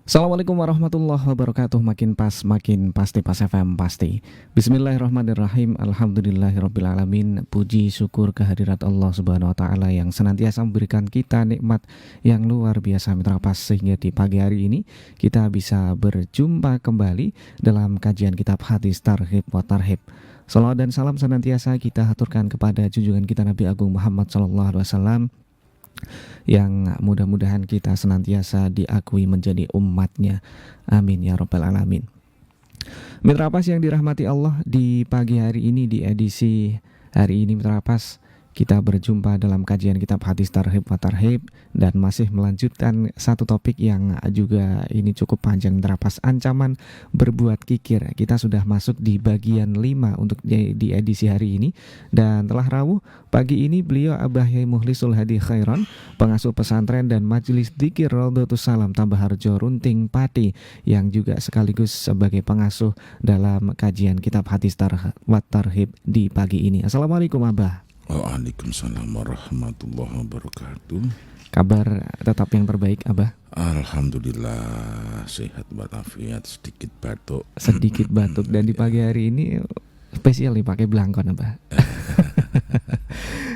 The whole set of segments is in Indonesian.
Assalamualaikum warahmatullahi wabarakatuh. Makin pas, makin pasti, pas FM pasti. Bismillahirrahmanirrahim. Alhamdulillahirrabbilalamin. Puji syukur kehadirat Allah subhanahu wa ta'ala yang senantiasa memberikan kita nikmat yang luar biasa mitra pas, sehingga di pagi hari ini kita bisa berjumpa kembali dalam kajian kitab hadis Targhib wa Tarhib. Salawat dan salam senantiasa kita haturkan kepada junjungan kita Nabi Agung Muhammad SAW, yang mudah-mudahan kita senantiasa diakui menjadi umatnya. Amin ya rabbal alamin. Mitra Pas yang dirahmati Allah, di pagi hari ini, di edisi hari ini Mitra Pas, kita berjumpa dalam kajian kitab hadis Targhib wa Tarhib dan masih melanjutkan satu topik yang juga ini cukup panjang Mitra Pas, ancaman berbuat kikir. Kita sudah masuk di bagian 5 untuk di edisi hari ini, dan telah rawuh pagi ini beliau Abah Yai Mukhlisul Hadi Khairon, pengasuh pesantren dan majelis dzikir Raudhatus Salam Tambaharjo Runting Pati, yang juga sekaligus sebagai pengasuh dalam kajian kitab hadis Targhib wa Tarhib di pagi ini. Assalamualaikum Abah. Waalaikumsalam warahmatullahi wabarakatuh. Kabar tetap yang terbaik Abah? Alhamdulillah, sehat walafiat, sedikit batuk. Sedikit batuk, dan di pagi hari ini spesial nih pakai belangkon Abah.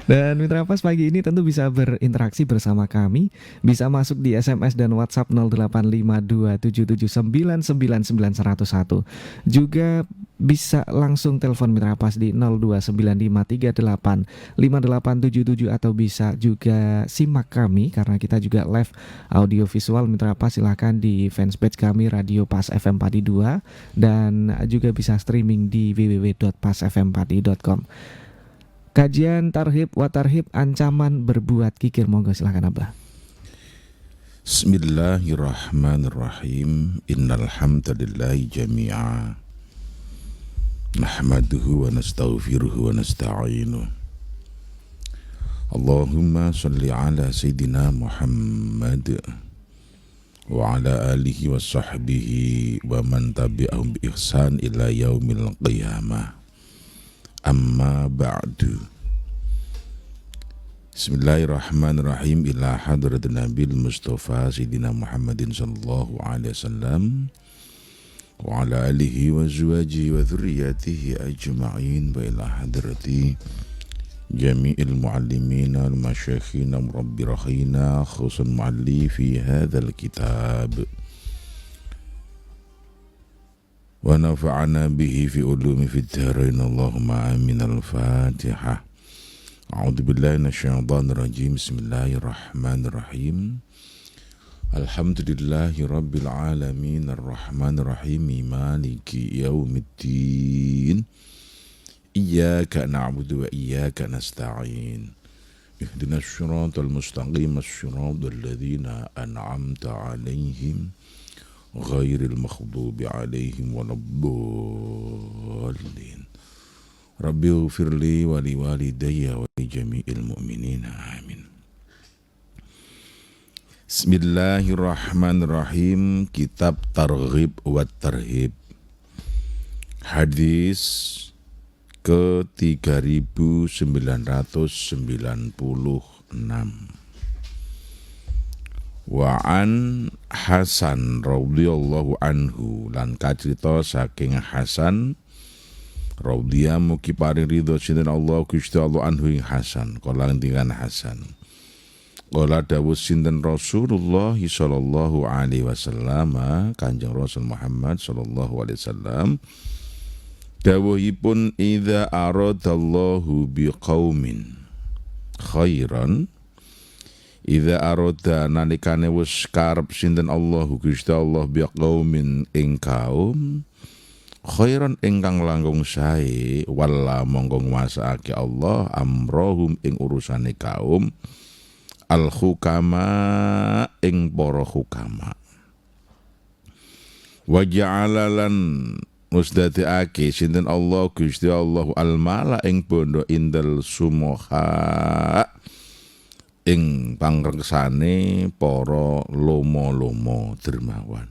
Dan Mitra Pas pagi ini tentu bisa berinteraksi bersama kami, bisa masuk di SMS dan WhatsApp 085277999101. Juga bisa langsung telepon Mitra Pas di 0295385877, atau bisa juga simak kami karena kita juga live audio visual Mitra Pas. Silahkan di fanspage kami Radio Pas FM Pati 2, dan juga bisa streaming di www.pasfmpati.com. Kajian Targhib wa Tarhib, ancaman berbuat kikir. Monggo silakan Abah. Bismillahirrahmanirrahim. Innal hamdalillahi jami'a nahmaduhu wa nastaghfiruhu wa nasta'inuh. Allahumma shalli ala sayyidina Muhammad wa ala alihi wa sahbihi wa man tabi'ahum bi ihsan ila yaumil qiyamah. Amma ba'du. Bismillahirrahmanirrahim. Ila hadratin Nabil Mustafa Sayyidina Muhammadin sallallahu alaihi wasallam wa ala alihi wa azwajihi wa dhurriyyatihi ajma'in, wa ila hadrati jami'il muallimina wal masyayikhina murabbi rakhina khususan muallifi hadzal kitab wa nafa'ana bihi fi ulumi fid dharain. Allahumma amin. Al-Fatihah. A'udzu billahi minasyaitonir rajim. Bismillahirrahmanirrahim. Alhamdulillahi rabbil alamin arrahmanir rahim maliki yaumiddin. Iyyaka na'budu wa iyyaka nasta'in. Ihdinas siratal mustaqim, as-siratal ladzina an'amta 'alaihim ghairil maghdubi 'alaihim waladdallin. Rabbi ighfirli wa liwalidayya wa li jami'il mu'minina amin. Bismillahirrahmanirrahim. Kitab Targhib wa Tarhib, hadis ke 3996. Wa an Hasan radhiyallahu anhu, lan kacrita saking Hasan radhiyallahu mugi paring ridho sinten Allah Gusti Allah anhu ing Hasan. Kala ngendikan Hasan, kala dawuh sinten Rasulullah sallallahu alaihi wasallam, Kanjeng Rasul Muhammad sallallahu alaihi wasallam dawuhipun, idza aradallahu biqaumin khairan, idza arada nalikane wis karep sinten Allah Gusti Allah biqaumin ing kaum khairan ingkang langkung sae, wala monggo nguwasaake Allah amrohum ing urusane kaum, al hukama ing para hukama, wa ja'ala lan musdatiake sinten Allah Gusti Allah al mala ing bondo indal sumoha ing pangreksane para lomo-lomo dermawan.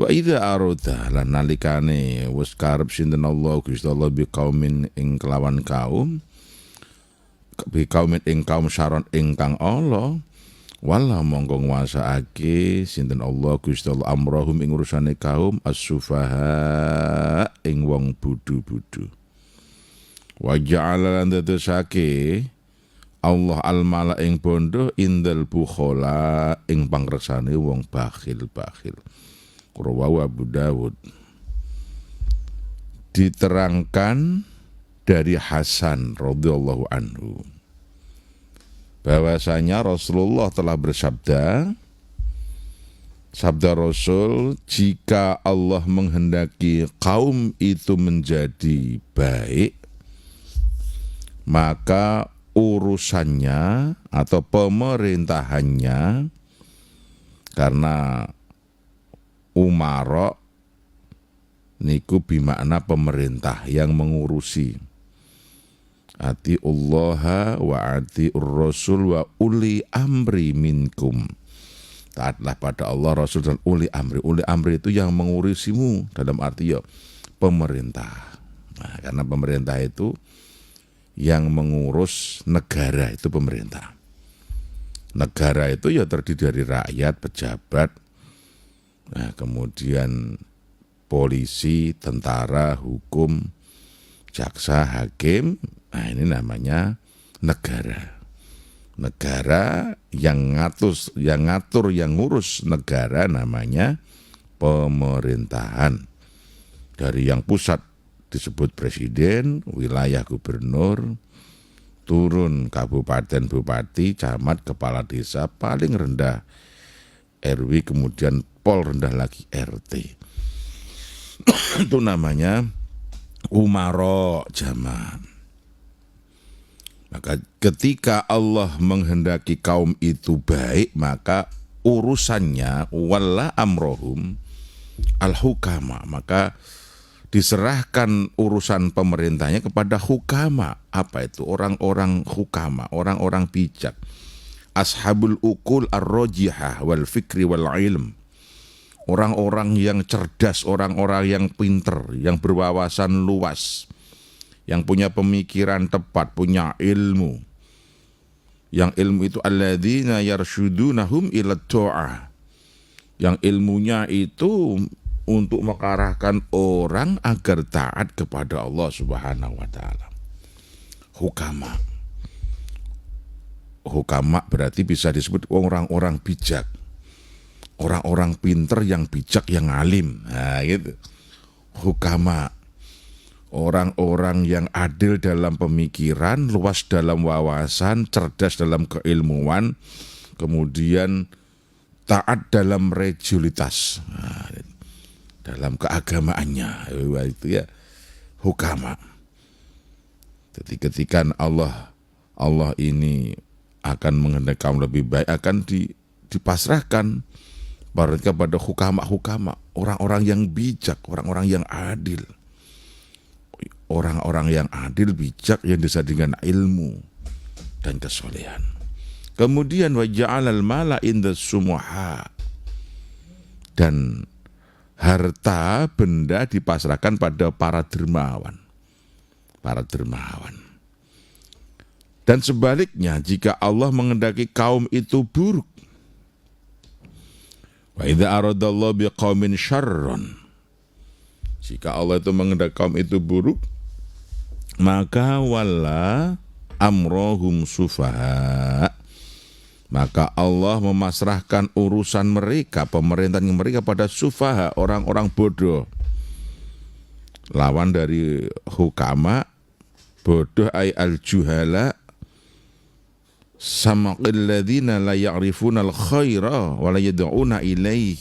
Wa idza arada lan nalikane wis karep sinten Allah Gusti Allah bi kaumin ing kelawan kaum, bi kaumin ing kaum syaron ingkang Allah, Wala mongko nguasaake sinten Allah Gusti Allah amrahum ing urusane kaum as-sufaha ing wong bodho-bodho. Wa ja'ala lan dadosake Allah al-mala ing bondo indal bukhala ing pangreksane wong bakhil-bakhil. Rawahu Abu Dawud. Diterangkan dari Hasan radhiyallahu anhu bahwasanya Rasulullah telah bersabda, sabda Rasul, jika Allah menghendaki kaum itu menjadi baik, maka urusannya atau pemerintahannya, karena umara niku bimakna pemerintah yang mengurusi, atiullaha wa atiur rasul wa uli amri minkum. Taatlah pada Allah, Rasul dan uli amri. Uli amri itu yang mengurusimu, dalam arti ya pemerintah. Nah, karena pemerintah itu yang mengurus negara, itu pemerintah. Negara itu ya terdiri dari rakyat, pejabat, nah, kemudian polisi, tentara, hukum, jaksa, hakim. Nah, ini namanya negara. Negara yang ngatur, yang ngurus negara namanya pemerintahan. Dari yang pusat disebut presiden, wilayah gubernur, turun kabupaten, bupati, camat, kepala desa, paling rendah RW, kemudian pol, rendah lagi RT. Itu namanya umara jamaah. Maka ketika Allah menghendaki kaum itu baik, maka urusannya walla amrohum al-hukama, maka diserahkan urusan pemerintahnya kepada hukama. Apa itu? Orang-orang hukama, orang-orang bijak. Ashabul ukul ar-rajihah wal fikri wal ilm. Orang-orang yang cerdas, orang-orang yang pinter, yang berwawasan luas, yang punya pemikiran tepat, punya ilmu. Yang ilmu itu alladzina yarshudunahum ila ta'ah. Yang ilmunya itu untuk mengarahkan orang agar taat kepada Allah Subhanahu wa taala. Hukama. Hukama berarti bisa disebut orang-orang bijak. Orang-orang pinter yang bijak, yang alim. Nah, gitu. Hukama. Orang-orang yang adil dalam pemikiran, luas dalam wawasan, cerdas dalam keilmuan, kemudian taat dalam religiulitas, nah, dalam keagamaannya. Itu ya hukama. Jadi ketika Allah ini akan menghendaki kaum lebih baik, akan dipasrahkan kepada hukama, orang-orang yang bijak, orang-orang yang adil. Orang-orang yang adil, bijak, yang disertai dengan ilmu dan kesolehan. Kemudian wa ja'alal mala inda sumuha, dan harta benda dipasrahkan pada para dermawan. Para dermawan. Dan sebaliknya, jika Allah menghendaki kaum itu buruk, wa idza aradallahu biqaumin syarran, jika Allah itu menghendaki kaum itu buruk, maka wala amrohum sufaha, maka Allah memasrahkan urusan mereka, pemerintahan mereka pada sufaha, orang-orang bodoh. Lawan dari hukama, bodoh ay al-juhala, samaqil ladzina la ya'rifuna al-khaira wa la yad'una ilaih.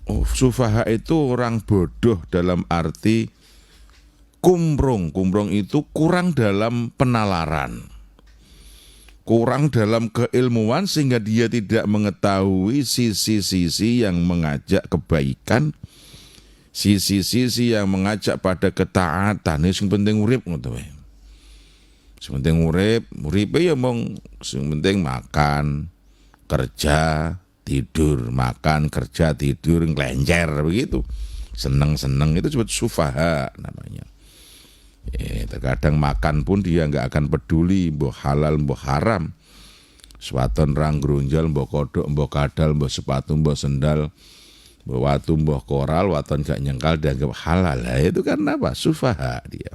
Sufaha itu orang bodoh dalam arti kumrung itu kurang dalam penalaran, kurang dalam keilmuan, sehingga dia tidak mengetahui sisi-sisi yang mengajak kebaikan, sisi-sisi yang mengajak pada ketaatan. Ini yang penting urip, yang penting urip ya mong, yang penting makan, kerja, tidur, makan, kerja, tidur, ngelencer begitu. Seneng-seneng itu disebut sufaha namanya. Terkadang makan pun dia nggak akan peduli, mbah halal mbah haram. Sewaton rang grunjal, mbok kodok, mbok kadal, mbok sepatu, mbok sendal, mbok watu, mbok koral, waton gak nyengkal dianggap halal. Nah, itu karena apa? Sufaha dia.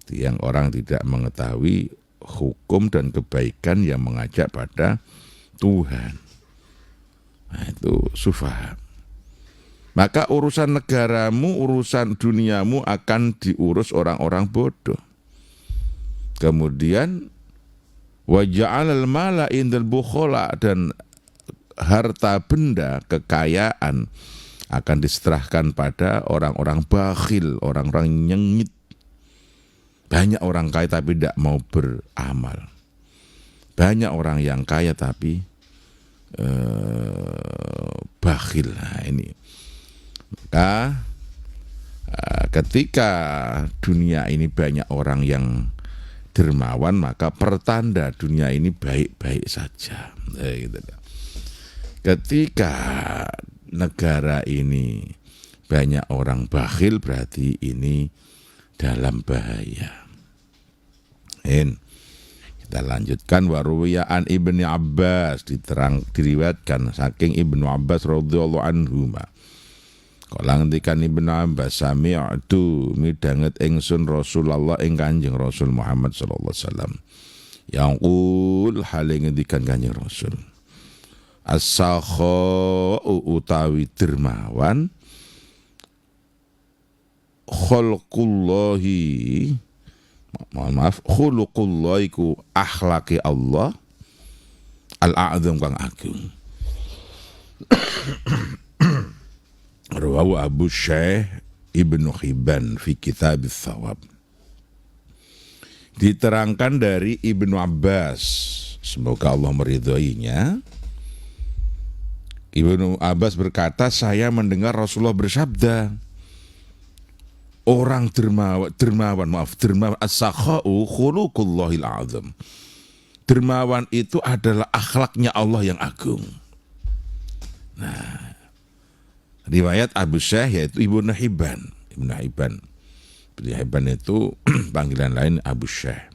Yang orang tidak mengetahui hukum dan kebaikan yang mengajak pada Tuhan. Nah, itu sufaha. Maka urusan negaramu, urusan duniamu akan diurus orang-orang bodoh. Kemudian wa ja'alal mala indal bukhala, dan harta benda, kekayaan akan diserahkan pada orang-orang bakhil, orang-orang nyengit. Banyak orang kaya tapi tidak mau beramal. Banyak orang yang kaya tapi bakhil. Nah, ini. Maka ketika dunia ini banyak orang yang dermawan, maka pertanda dunia ini baik-baik saja. Ketika negara ini banyak orang bakhil, berarti ini dalam bahaya. Kita lanjutkan, waruwiya an Ibnu Abbas, diriwayatkan saking Ibnu Abbas radhiyallahu anhu. Kala ngendikan Ibnu Abbas, sami'tu midanget ingsun Rasulullah ing Kanjeng Rasul Muhammad sallallahu alaihi wasallam. Yaqul hale ngendikan Kanjeng Rasul. As-sakha'u utawi dermawan, khuluqullahi, mohon maaf, khuluqullahi ku akhlaki Allah, al-a'zam kang agung. Rawahu Abu Syekh Ibnu Hibban fi Kitab Ats-Tsawab. Diterangkan dari Ibnu Abbas, semoga Allah meridhoinya. Ibnu Abbas berkata, saya mendengar Rasulullah bersabda, orang dermawan, as-sakha'u khuluqullahil a'zam. Dermawan itu adalah akhlaknya Allah yang agung. Nah, riwayat Abu Syekh yaitu Ibnu Hibban. Ibnu Hibban itu panggilan lain Abu Syekh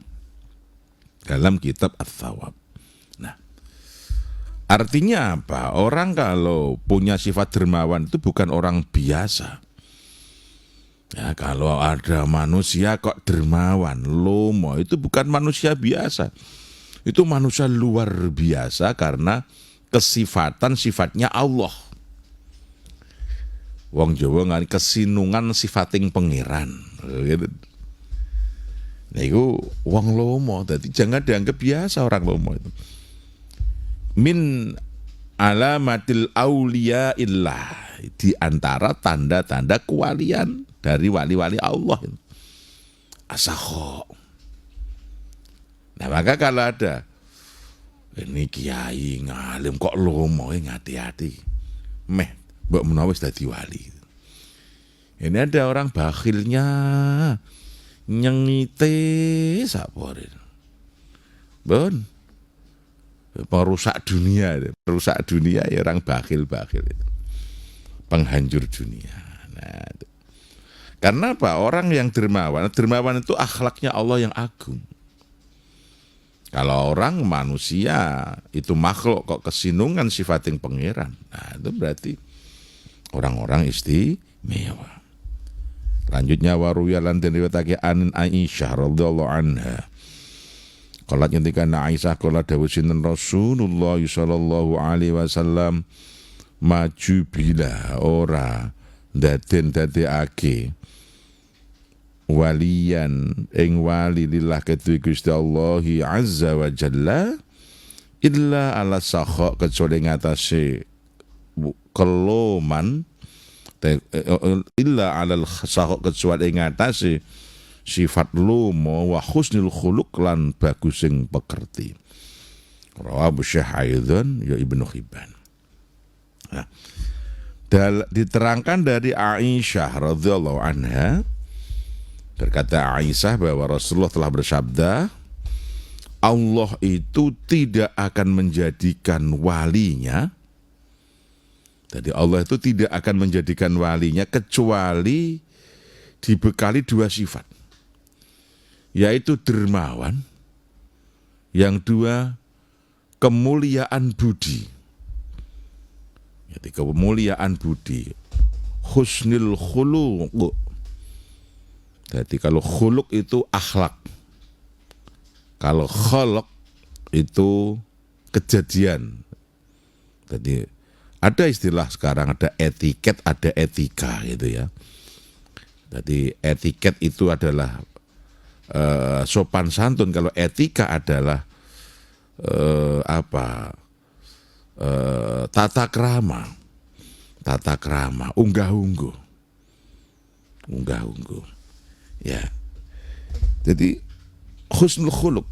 dalam kitab Ats-Tsawab. Nah, artinya apa? Orang kalau punya sifat dermawan itu bukan orang biasa. Ya, kalau ada manusia kok dermawan, lomo, itu bukan manusia biasa. Itu manusia luar biasa karena sifatnya Allah. Wong Jawa ngani kesinungan sifating pangeran. Gitu. Nah, itu wong lomo, jadi jangan dianggap biasa orang lomo itu. Min alamatil auliya illah, di antara tanda-tanda kewalian dari wali-wali Allah. Asakho. Nah, maka kalau ada ini kiai ngalim kok lomo, hati-hati. Mbak menawis dadi wali. Ini ada orang bakhilnya, nyengite saporin. Bon. Perusak dunia ya orang bakhil itu. Penghancur dunia. Nah, itu. Karena apa? Orang yang dermawan itu akhlaknya Allah yang agung. Kalau orang manusia itu makhluk kok kesinungan sifating pangeran. Nah, itu berarti orang-orang istimewa. Lanjutnya waruya lan diriwayatake an Aisyah radhiyallahu anha. Kala nyendikan Aisyah kala dawuh sinten Rasulullah sallallahu alaihi wasallam, maju bila ora dadekake waliyan ing wali lillah kedue Gusti Allah azza wa jalla illa ala sakha, kecuali ngatasé keloman, illa alal sakha, kecuali ngatasé sifat lomo wa husnul khuluq lan bagusing pekerti. Rawahu Syekh Aidan ya Ibnu Hibban. Nah, diterangkan dari Aisyah radhiyallahu anha, berkata Aisyah bahwa Rasulullah telah bersabda, Allah itu tidak akan menjadikan walinya, jadi Allah itu tidak akan menjadikan walinya kecuali dibekali dua sifat, yaitu dermawan, yang dua kemuliaan budi. Jadi kemuliaan budi, husnul khuluq. Jadi kalau khuluq itu akhlak, kalau khalaq itu kejadian. Jadi ada istilah sekarang, ada etiket, ada etika gitu ya. Jadi etiket itu adalah sopan santun, kalau etika adalah tata krama, unggah-ungguh. Ya. Jadi husnul khuluq.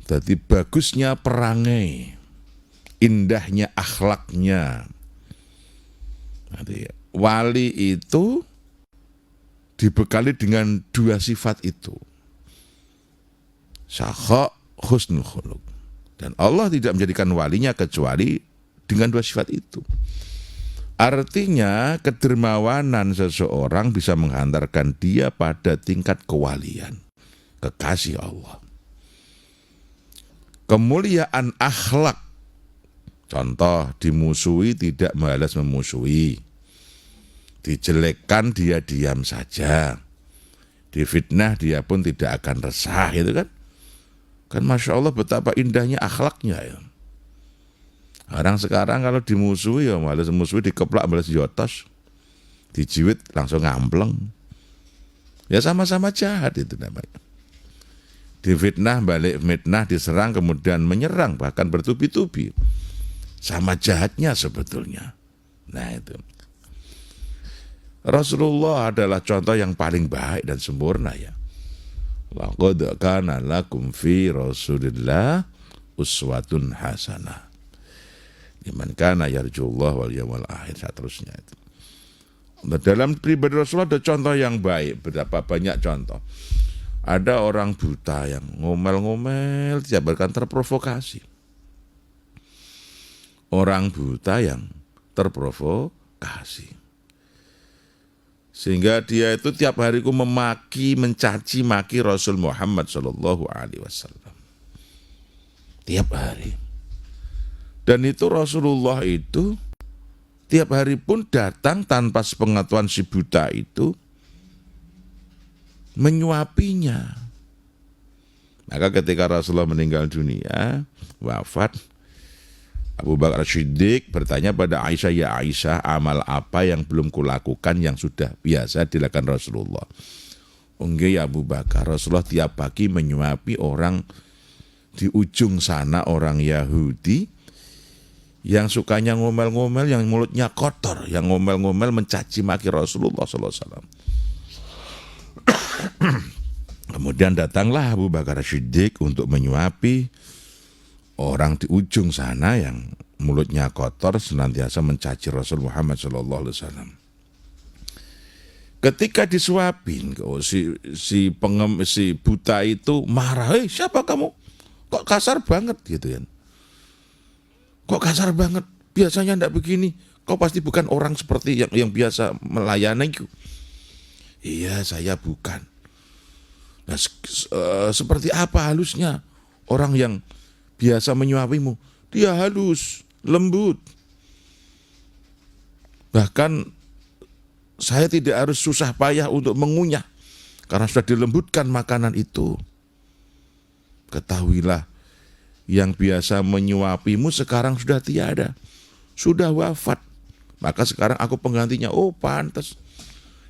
Jadi bagusnya perangai, indahnya akhlaknya. Jadi wali itu dibekali dengan dua sifat itu. Syakha, husnul khuluq. Dan Allah tidak menjadikan walinya kecuali dengan dua sifat itu. Artinya kedermawanan seseorang bisa menghantarkan dia pada tingkat kewalian, kekasih Allah. Kemuliaan akhlak, contoh dimusuhi tidak malas memusuhi, dijelekkan dia diam saja, difitnah dia pun tidak akan resah, gitu kan? Kan Masya Allah betapa indahnya akhlaknya ya. Orang sekarang kalau dimusuhi ya malas musuhi, dikeplak malas jotos, dijiwit langsung ngampleng. Ya sama-sama jahat itu namanya. Difitnah balik fitnah, diserang kemudian menyerang, bahkan bertubi-tubi. Sama jahatnya sebetulnya. Nah itu. Rasulullah adalah contoh yang paling baik dan sempurna ya. Laqad kana lakum fi Rasulillah uswatun hasanah. Liman kana yarjullah wal yawmal akhir, seterusnya itu. Nah, dalam pribadi Rasulullah ada contoh yang baik, berapa banyak contoh. Ada orang buta yang ngomel-ngomel, tidak bahkan terprovokasi. Orang buta yang terprovokasi. Sehingga dia itu tiap hari memaki, mencaci maki Rasul Muhammad SAW. Tiap hari. Dan itu Rasulullah itu tiap hari pun datang tanpa sepengetahuan si buta itu menyuapinya. Maka ketika Rasulullah meninggal dunia, wafat, Abu Bakar Siddiq bertanya pada Aisyah, ya Aisyah, amal apa yang belum kulakukan yang sudah biasa dilakukan Rasulullah? Enggak ya Abu Bakar, Rasulullah tiap pagi menyuapi orang di ujung sana, orang Yahudi, yang sukanya ngomel-ngomel, yang mulutnya kotor, yang ngomel-ngomel mencaci maki Rasulullah SAW. Kemudian datanglah Abu Bakar Siddiq untuk menyuapi orang di ujung sana yang mulutnya kotor, senantiasa mencaci Rasul Muhammad SAW. Ketika disuapin, si buta itu marah, "Hei, siapa kamu? Kok kasar banget?" gitu kan. Kok kasar banget? Biasanya enggak begini. Kau pasti bukan orang seperti yang biasa melayaniku. Iya, saya bukan. Nah, seperti apa halusnya orang yang biasa menyuapimu? Dia halus, lembut. Bahkan saya tidak harus susah payah untuk mengunyah karena sudah dilembutkan makanan itu. Ketahuilah, yang biasa menyuapimu sekarang sudah tiada, sudah wafat. Maka sekarang aku penggantinya. Oh pantas.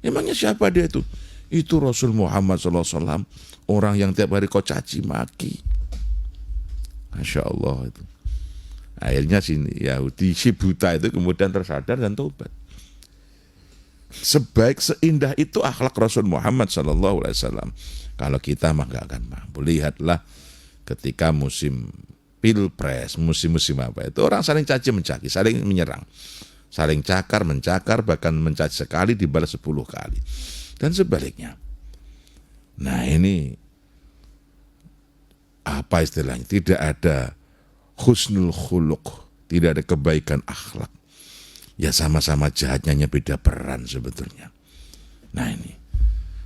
Emangnya siapa dia itu? Itu Rasul Muhammad SAW, orang yang tiap hari kau caci maki. Masya Allah itu. Akhirnya si Yahudi, si buta itu kemudian tersadar dan tobat. Sebaik seindah itu akhlak Rasul Muhammad SAW. Kalau kita mah gak akan mampu. Lihatlah ketika musim pilpres, musim-musim apa itu, orang saling caci mencaki, saling menyerang, saling cakar mencakar, bahkan mencaci sekali dibalas 10 kali, dan sebaliknya. Nah ini apa istilahnya? Tidak ada husnul khuluq, tidak ada kebaikan akhlak. Ya sama-sama jahatnya, hanya beda peran sebetulnya. Nah ini,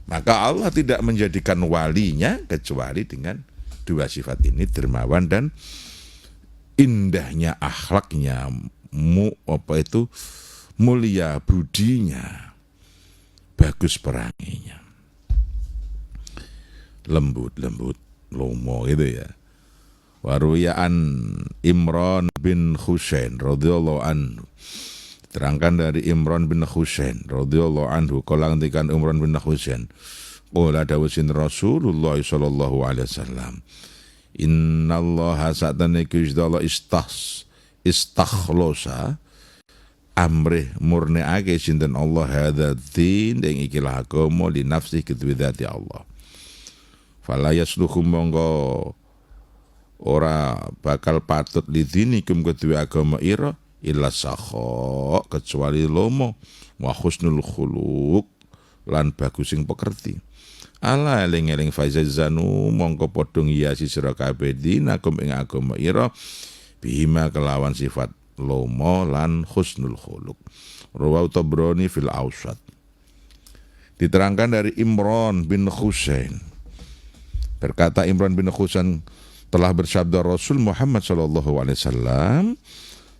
maka Allah tidak menjadikan walinya kecuali dengan dua sifat ini, dermawan dan indahnya akhlaknya, mulia budinya, bagus peranginya, lembut lomo gitu ya. Waruyaan Imran bin Husain radhiyallahu anhu, terangkan dari Imran bin Husain radhiyallahu anhu, kala ngendikan Imran bin Husain, qala dawuhin Rasulullah sallallahu alaihi wasallam, innallaha satane Gusti Allah istakhlosa amrih murniake sinten Allah hadza din ing ikilah agama li nafsi kedwedati Allah. Fala yasluhu monggo ora bakal patut lidinikum kedua agama ira illa sakha kecuali lomo wa husnul khuluq lan bagusing pekerti. Ala eling-eling faizazanu mongko padha ngiyasi sira kabeh dinakum ing agama ira bima kelawan sifat lomo lan husnul khuluq. Rawahu Tabrani fil Awsat. Diterangkan dari Imran bin Husain. Berkata Imran bin Husain, telah bersabda Rasul Muhammad SAW,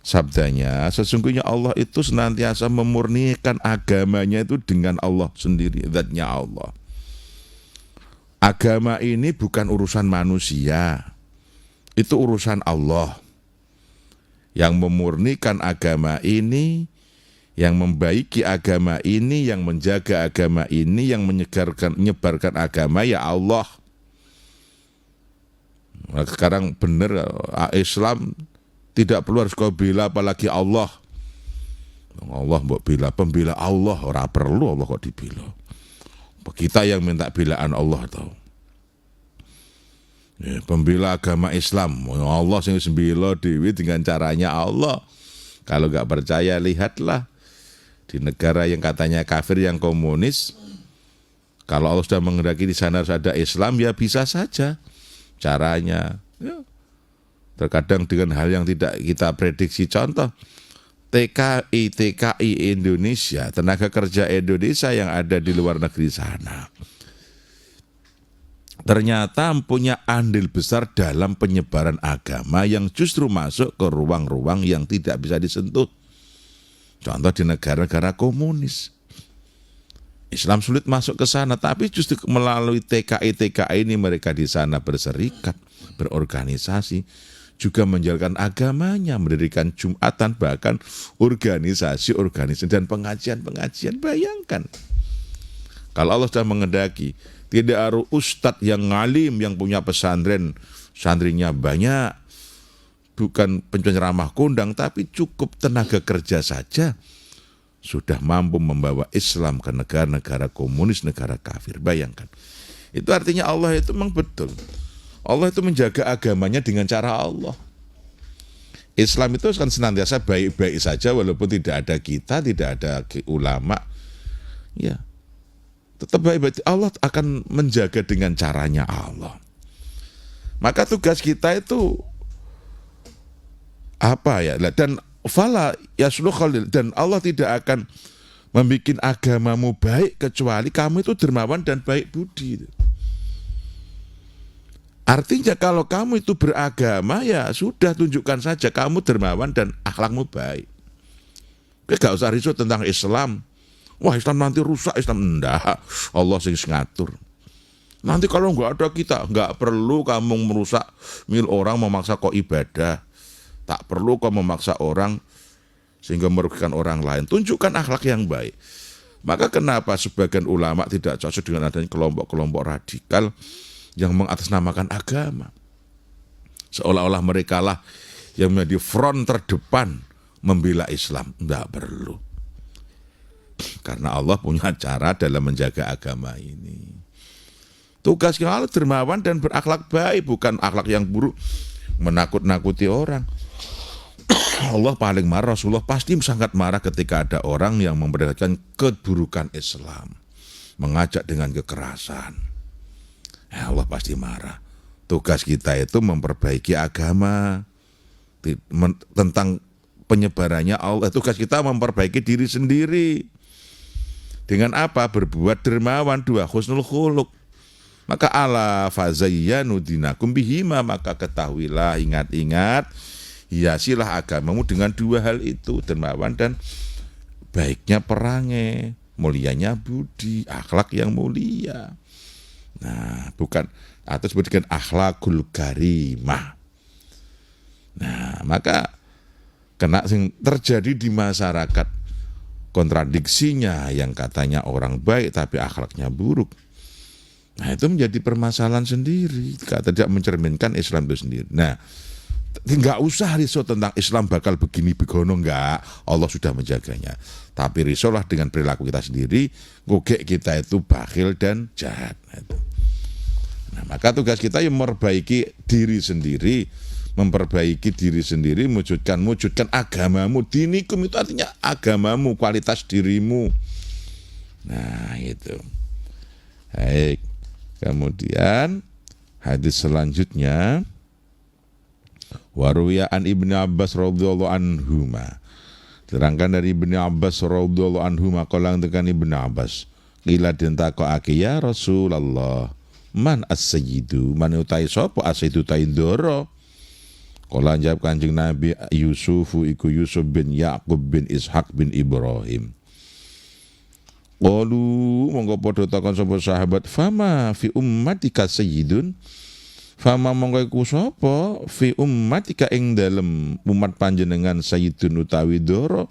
sabdanya, sesungguhnya Allah itu senantiasa memurnikan agamanya itu dengan Allah sendiri, zatnya Allah. Agama ini bukan urusan manusia, itu urusan Allah. Yang memurnikan agama ini, yang membaiki agama ini, yang menjaga agama ini, yang menyebarkan agama ya Allah. Nah, sekarang benar Islam tidak perlu harus kau bela apalagi Allah. Allah mbok bela, pembela Allah ora perlu Allah kok dibela. Kita yang minta belaan Allah tahu. Ya, pembela agama Islam, Allah sing sembila dewi dengan caranya Allah. Kalau nggak percaya lihatlah di negara yang katanya kafir, yang komunis. Kalau Allah sudah menghendaki di sana ada Islam, ya bisa saja caranya. Ya. Terkadang dengan hal yang tidak kita prediksi. Contoh TKI Indonesia, tenaga kerja Indonesia yang ada di luar negeri sana, ternyata punya andil besar dalam penyebaran agama yang justru masuk ke ruang-ruang yang tidak bisa disentuh. Contoh di negara-negara komunis, Islam sulit masuk ke sana, tapi justru melalui TKI ini mereka di sana berserikat, berorganisasi, juga menjalankan agamanya, mendirikan Jumatan, bahkan organisasi dan pengajian. Bayangkan, kalau Allah sudah menghendaki, tidak harus ustadz yang ngalim, yang punya pesantren, santrinya banyak, bukan penceramah kondang, tapi cukup tenaga kerja saja sudah mampu membawa Islam ke negara-negara komunis, negara kafir. Bayangkan. Itu artinya Allah itu memang betul. Allah itu menjaga agamanya dengan cara Allah. Islam itu kan senantiasa baik-baik saja walaupun tidak ada kita, tidak ada ulama. Ya. Tetap baik-baik. Allah akan menjaga dengan caranya Allah. Maka tugas kita itu apa ya? Dan fala yaslukhal, dan Allah tidak akan membuat agamamu baik kecuali kamu itu dermawan dan baik budi. Artinya kalau kamu itu beragama, ya sudah, tunjukkan saja kamu dermawan dan akhlakmu baik. Gak usah risau tentang Islam. Wah, Islam nanti rusak, Islam enggak. Allah sing ngatur. Nanti kalau nggak ada kita, nggak perlu kamu merusak mil orang, memaksa kok ibadah. Tak perlu kau memaksa orang sehingga merugikan orang lain. Tunjukkan akhlak yang baik. Maka kenapa sebagian ulama tidak cocok dengan adanya kelompok-kelompok radikal yang mengatasnamakan agama? Seolah-olah mereka lah yang menjadi front terdepan membela Islam. Tidak perlu. Karena Allah punya cara dalam menjaga agama ini. Tugas kita harus dermawan dan berakhlak baik, bukan akhlak yang buruk, menakut-nakuti orang. Allah paling marah, Rasulullah pasti sangat marah ketika ada orang yang memperlihatkan keburukan Islam, mengajak dengan kekerasan. Ya, Allah pasti marah. Tugas kita itu memperbaiki agama. Tentang penyebarannya Allah, tugas kita memperbaiki diri sendiri. Dengan apa? Berbuat dermawan, 2 husnul khuluq. Maka ala fazayyanu dinakum bihima, maka ketahuilah, ingat-ingat, hiasilah agamamu dengan dua hal itu, dermawan dan baiknya perangai, mulianya budi, akhlak yang mulia. Nah, bukan atau disebutkan akhlakul karimah. Nah, maka kena sing terjadi di masyarakat kontradiksinya yang katanya orang baik tapi akhlaknya buruk. Nah, itu menjadi permasalahan sendiri, tidak mencerminkan Islam itu sendiri. Nah, nggak usah risau tentang Islam bakal begini begono, enggak, Allah sudah menjaganya. Tapi risaulah dengan perilaku kita sendiri, ngogek kita itu bakhil dan jahat. Nah, maka tugas kita yang memperbaiki diri sendiri, mewujudkan agamamu. Dinikum itu artinya agamamu, kualitas dirimu. Nah, itu. Baik. Kemudian hadis selanjutnya, waruya an Ibnu Abbas radhiyallahu anhuma. Terangkan dari Ibnu Abbas radhiyallahu anhuma qala tekan Ibnu Abbas, qila den takokake ya Rasulullah, man as-sayyidu, man utai sapa as-sayyidu ta indoro. Qala jawab Kanjeng Nabi, Yusufu iku Yusuf bin Yaqub bin Ishaq bin Ibrahim. Qalu monggo padha takon sapa sahabat, fama fi ummatika sayyidun, fama monggo iku sapa fi ummatika ing dalem umat panjenengan sayyidun utawi doro.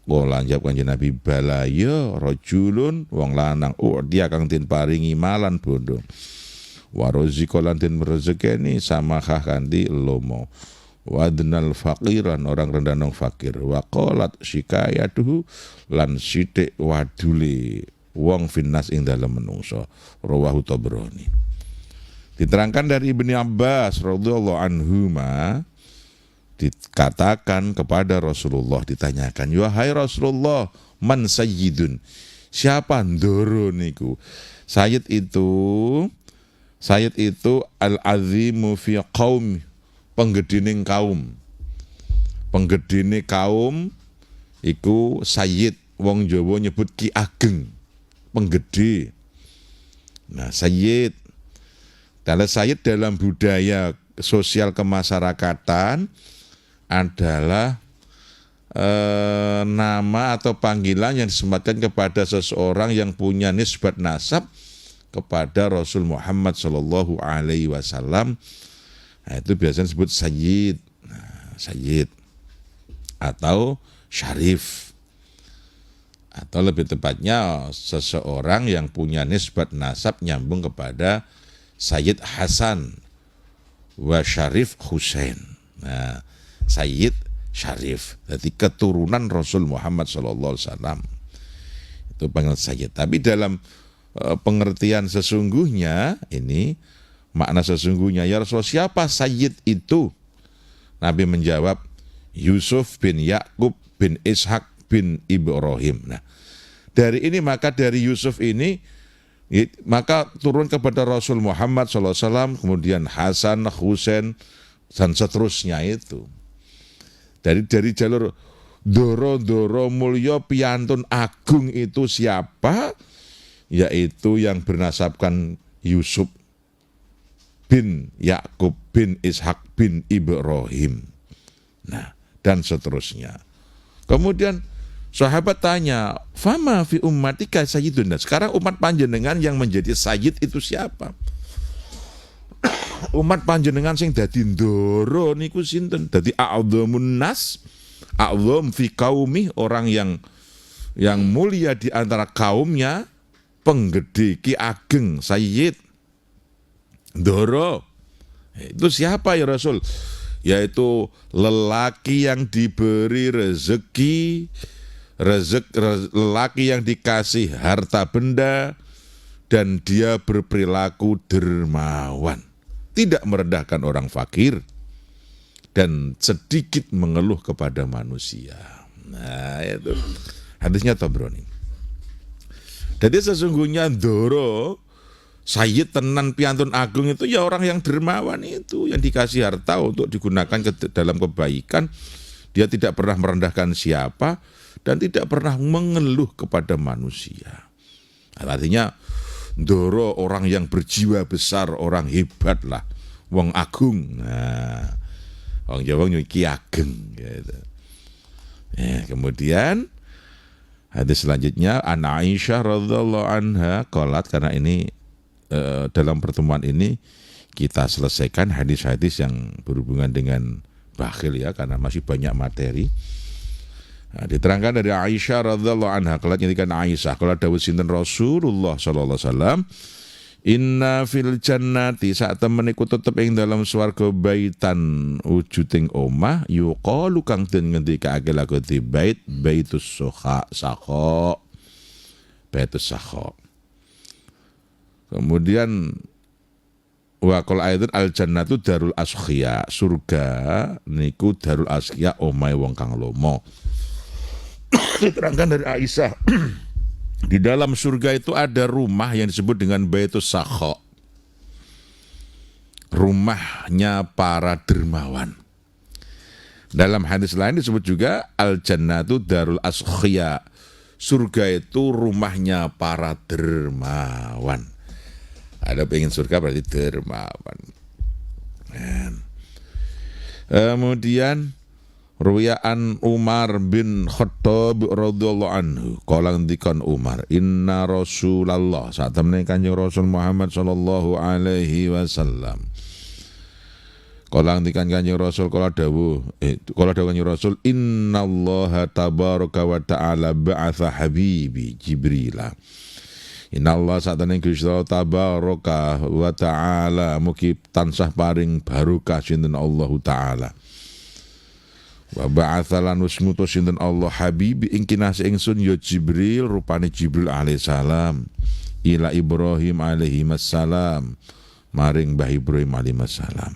Qala jawab Kanjeng Nabi, bala ya rajulun, wong lanang dia kang den paringi malan bondo, warozi kolan den rezekeni samahah kanthi lomo, wadnal faqiran orang rendah nang fakir, waqalat syikayatuhu lan sithik wadule wong finnas ing dalem menungso, rawahu Tabrani. Diterangkan dari Ibnu Abbas radhiyallahu anhuma, dikatakan kepada Rasulullah, ditanyakan, ya hai Rasulullah, man sayyidun, siapa ndoro niku? Sayyid itu al-azimu fi qaum, penggedene kaum. Penggedene kaum iku sayyid, wong Jawa nyebut ki ageng, penggede. Nah, sayyid. Kalau sayyid dalam budaya sosial kemasyarakatan adalah nama atau panggilan yang disematkan kepada seseorang yang punya nisbat nasab kepada Rasul Muhammad Sallallahu Alaihi Wasallam. Nah, itu biasanya disebut sayyid, sayyid atau syarif, atau lebih tepatnya seseorang yang punya nisbat nasab nyambung kepada Sayyid Hasan wa Syarif Husain. Nah, Sayyid Syarif, jadi keturunan Rasul Muhammad Sallallahu Alaihi Wasallam, itu panggil sayyid. Tapi dalam pengertian sesungguhnya ini, makna sesungguhnya, ya Rasul, siapa sayyid itu? Nabi menjawab, Yusuf bin Yaqub bin Ishaq bin Ibrahim. Nah, dari ini, maka dari Yusuf ini maka turun kepada Rasul Muhammad SAW, kemudian Hasan, Husain, dan seterusnya itu. Dari jalur Doro mulya piantun agung itu siapa? Yaitu yang bernasabkan Yusuf bin Yaqub bin Ishaq bin Ibrahim. Nah, dan seterusnya. Kemudian sahabat tanya, fama fi ummatika sayyidun. Nah, sekarang umat panjenengan yang menjadi sayyid itu siapa? Umat panjenengan sing dadi ndoro niku sinten? Dadi a'dhamun nas, a'dham fi qaumi, orang yang mulia di antara kaumnya, penggede, ki ageng, sayyid, ndoro. Itu siapa ya Rasul? Yaitu lelaki yang diberi rezeki, lelaki yang dikasih harta benda, dan dia berperilaku dermawan, tidak merendahkan orang fakir, dan sedikit mengeluh kepada manusia. Nah, itu hadisnya Tabrani. Jadi sesungguhnya ndoro, sayyid tenan piantun agung itu ya orang yang dermawan itu, yang dikasih harta untuk digunakan dalam kebaikan. Dia tidak pernah merendahkan siapa dan tidak pernah mengeluh kepada manusia. Artinya ndoro orang yang berjiwa besar, orang hebat lah, wong agung. Nah, Wong Jawa nyuki ageng gitu. Ya, kemudian hadis selanjutnya An Aisyah radhiyallahu anha qalat, karena ini dalam pertemuan ini kita selesaikan hadis-hadis yang berhubungan dengan bakhil ya, karena masih banyak materi. Nah, diterangkan dari Aisyah radhiyallahu anha qalat, ngendikan Aisyah qala dawuh sinten Rasulullah sallallahu alaihi wasallam, inna fil jannati saat temen iku tetep ing dalam swarga baitan wujuding omah yuqalu kang den ngendikake lagu di baitus sakha. Baitus sakha. Kemudian wa qol aidan al jannatu darul asqiya, surga niku darul asqiya omahe wong kang lomo. Diterangkan dari Aisyah di dalam surga itu ada rumah yang disebut dengan Baitus Sakha. Rumahnya para dermawan. Dalam hadis lain disebut juga Al-Jannatu Darul Asqiya. Surga itu rumahnya para dermawan. Ada pengen surga berarti dermawan. Kemudian Ruwiyaan Umar bin Khattab radhiyallahu anhu qala ngendikan Umar, inna Rasulullah saat temene Kanjeng Rasul Muhammad sallallahu alaihi wasallam. Qala ngendikan Kanjeng Rasul qala dawuh Kanjeng Rasul, innallaha tabaraka wa ta'ala ba'atha habibi Jibrila. Innallaha saat temene Gusti Allah tabaraka wa ta'ala mugi tansah paring barokah sinten Allah taala. Wa ba'atsalan usmutus sinten Allah habibi ing kinasih ingsun ya Jibril, rupane Jibril alaihissalam ila Ibrahim alaihissalam maring Mbah Ibrahim alaihissalam.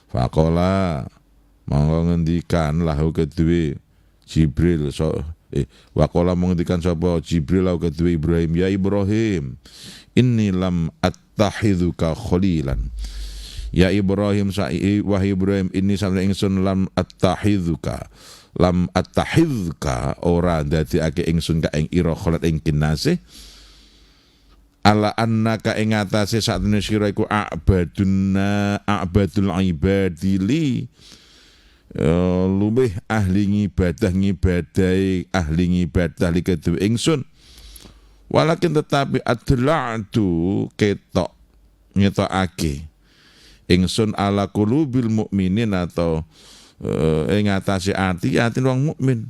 Faqala monggo ngendikan lahu kedue Jibril waqala mengendikan sapa Jibril lahu kedue Ibrahim, ya Ibrahim inni lam attahidzuka khalilan. Ya Ibrahim wahai Ibrahim ini sampe ingsun lam attahidzuka ora dadekake ingsun ka ing ira kholat ing kinasih ala annaka ing atase satene sira iku abadul ibadili luwih ahli ibadah li kedue ingsun, walakin tetapi adla'tu ketok ngetokake ingsun ala qulubil mukminin atau ing atase ati wong mukmin.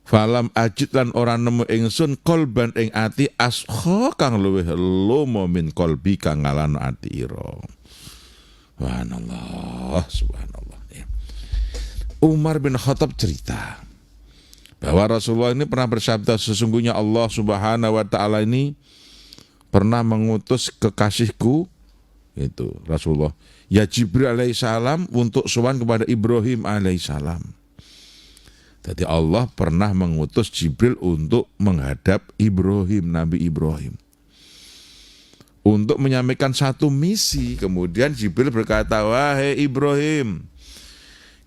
Falam ajid lan ora nemu ingsun qalban ing ati asha kang luwih lomo min qalbi kang ngalano ati ira. Subhanallah. Umar bin Khattab cerita bahwa Rasulullah ini pernah bersabda, sesungguhnya Allah Subhanahu wa taala ini pernah mengutus kekasihku itu Rasulullah ya Jibril alaihissalam untuk sowan kepada Ibrahim alaihissalam. Jadi Allah pernah mengutus Jibril untuk menghadap Ibrahim, Nabi Ibrahim, untuk menyampaikan satu misi. Kemudian Jibril berkata, wahai Ibrahim,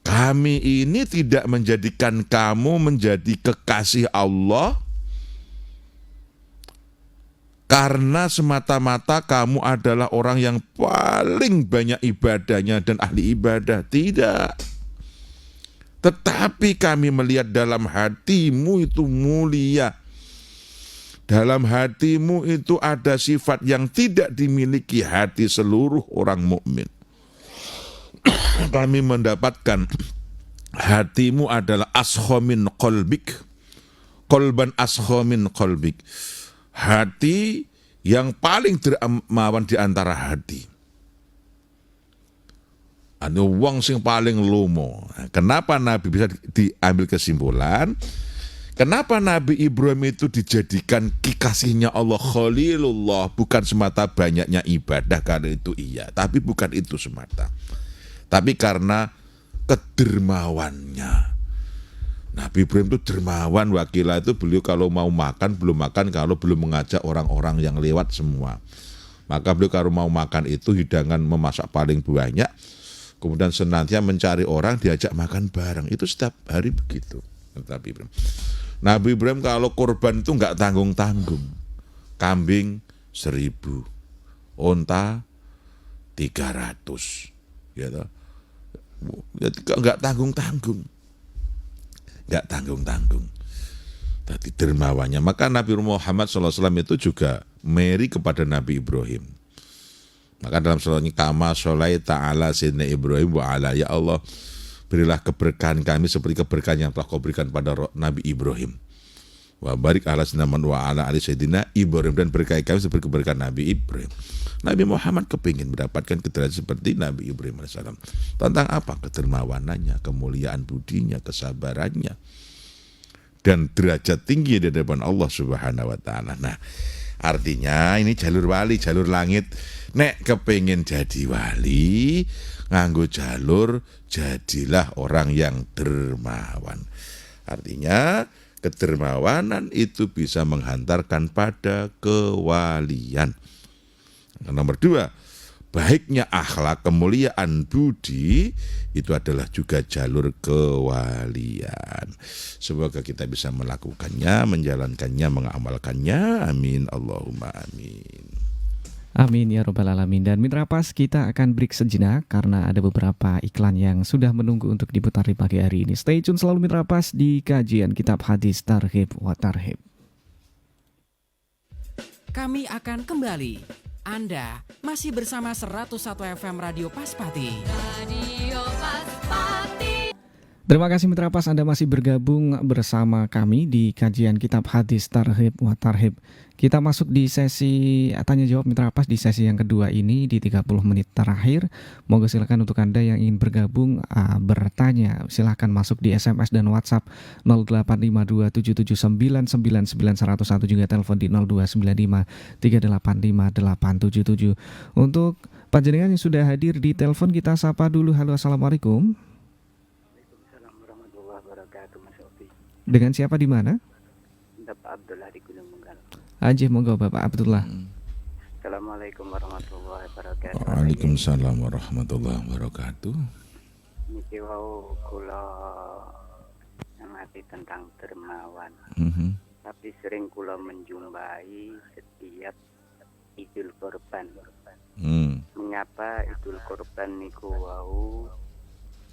kami ini tidak menjadikan kamu menjadi kekasih Allah karena semata-mata kamu adalah orang yang paling banyak ibadahnya dan ahli ibadah. Tidak. Tetapi kami melihat dalam hatimu itu mulia. Dalam hatimu itu ada sifat yang tidak dimiliki hati seluruh orang mukmin. Kami mendapatkan hatimu adalah ashomin qalbik. Qalban ashomin qalbik. Hati yang paling dermawan di antara hati. Anu wong sing paling lomo. Kenapa Nabi bisa diambil kesimpulan? Kenapa Nabi Ibrahim itu dijadikan kekasihnya Allah, Khalilullah, bukan semata banyaknya ibadah, karena itu iya, tapi bukan itu semata. Tapi karena kedermawannya. Nabi Ibrahim itu dermawan, wakilah itu beliau kalau mau makan, belum makan kalau belum mengajak orang-orang yang lewat semua. Maka beliau kalau mau makan itu hidangan memasak paling banyak, kemudian senantiasa mencari orang diajak makan bareng. Itu setiap hari begitu. Nabi Ibrahim kalau korban itu enggak tanggung-tanggung. Kambing 1000, onta 300, gitu. Jadi kok nggak tanggung-tanggung. Nggak tanggung-tanggung. Tadi dermawannya. Maka Nabi Muhammad SAW itu juga meri kepada Nabi Ibrahim. Maka dalam surahnya kama sholaita ala sayyidina Ibrahim wa ala, ya Allah berilah keberkahan kami seperti keberkahan yang telah kau berikan pada Nabi Ibrahim. Wa barik ala sayyidina wa ala ali sayyidina Ibrahim, dan berkahi kami seperti keberkahan Nabi Ibrahim. Nabi Muhammad kepingin mendapatkan kederajat seperti Nabi Ibrahim AS. Tentang apa? Kedermawanannya, kemuliaan budinya, kesabarannya, dan derajat tinggi di hadapan Allah Subhanahu wa taala. Nah, artinya ini jalur wali, jalur langit. Nek kepingin jadi wali, nganggo jalur, jadilah orang yang dermawan. Artinya kedermawanan itu bisa menghantarkan pada kewalian. Nomor 2, baiknya akhlak, kemuliaan budi itu adalah juga jalur kewalian. Semoga kita bisa melakukannya, menjalankannya, mengamalkannya. Amin Allahumma amin. Amin ya robbal alamin. Dan mitra pas, kita akan break sejenak karena ada beberapa iklan yang sudah menunggu untuk diputar di pagi hari ini. Stay tune selalu mitra pas di kajian kitab hadis Targhib wa Tarhib. Kami akan kembali. Anda masih bersama 101 FM Radio Paspati. Radio Paspati. Terima kasih mitra pas, Anda masih bergabung bersama kami di kajian kitab hadis Targhib wa Tarhib. Kita masuk di sesi tanya jawab mitra pas di sesi yang kedua ini di 30 menit terakhir. Moga silakan untuk Anda yang ingin bergabung bertanya, silakan masuk di SMS dan WhatsApp 085277999901, juga telepon di 0295385877. Untuk panjenengan yang sudah hadir di telepon, kita sapa dulu. Halo, assalamualaikum. Dengan siapa di mana? Bapak Abdullah di Gunung Munggal. Aja monggo Bapak Abdullah. Assalamualaikum warahmatullahi wabarakatuh. Waalaikumsalam warahmatullahi wabarakatuh. Niki wau kula ngamati tentang dermawan. Tapi sering kula menjumpai setiap Idul Kurban. Mengapa Idul Kurban niku wau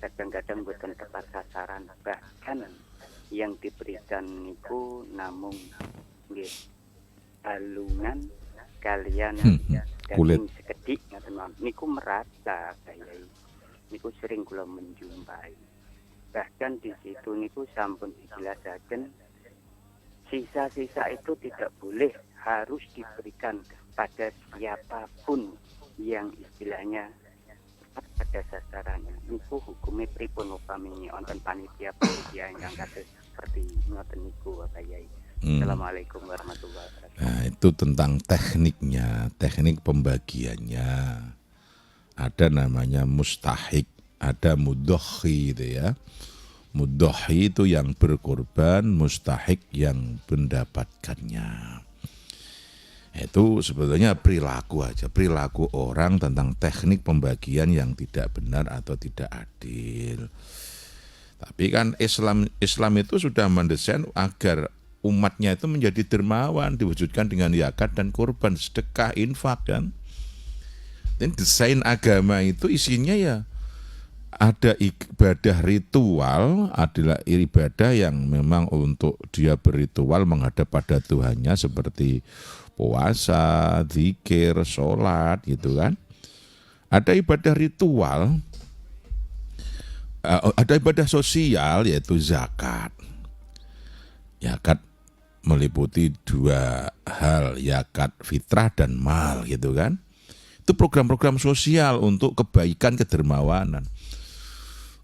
kadang-kadang boten tepat sasaran, bahkan yang diberikan niku namung nggih alungan kalian daging sekedhik ngaten niku merata Kyai. Niku sering kula menjumpai. Bahkan di situ niku sampun dijelasaken sisa-sisa itu tidak boleh, harus diberikan pada siapapun yang istilahnya pada sasarannya. Niku hukumnya pripun upami wonten panitia ingkang kados seperti ngoten niku Bapak Yai. Assalamualaikum warahmatullahi wabarakatuh. Nah, itu tentang tekniknya, teknik pembagiannya. Ada namanya mustahik, ada mudhohi itu ya. Mudhohi itu yang berkorban, mustahik yang mendapatkannya. Itu sebetulnya perilaku aja, perilaku orang tentang teknik pembagian yang tidak benar atau tidak adil. Tapi kan Islam itu sudah mendesain agar umatnya itu menjadi dermawan, diwujudkan dengan zakat dan kurban, sedekah, infak kan. Dan desain agama itu isinya ya ada ibadah ritual, adalah ibadah yang memang untuk dia berritual menghadap pada Tuhannya seperti puasa, zikir, sholat gitu kan. Ada ibadah ritual, ada ibadah sosial yaitu zakat. Zakat meliputi dua hal, zakat fitrah dan mal gitu kan. Itu program-program sosial untuk kebaikan, kedermawanan.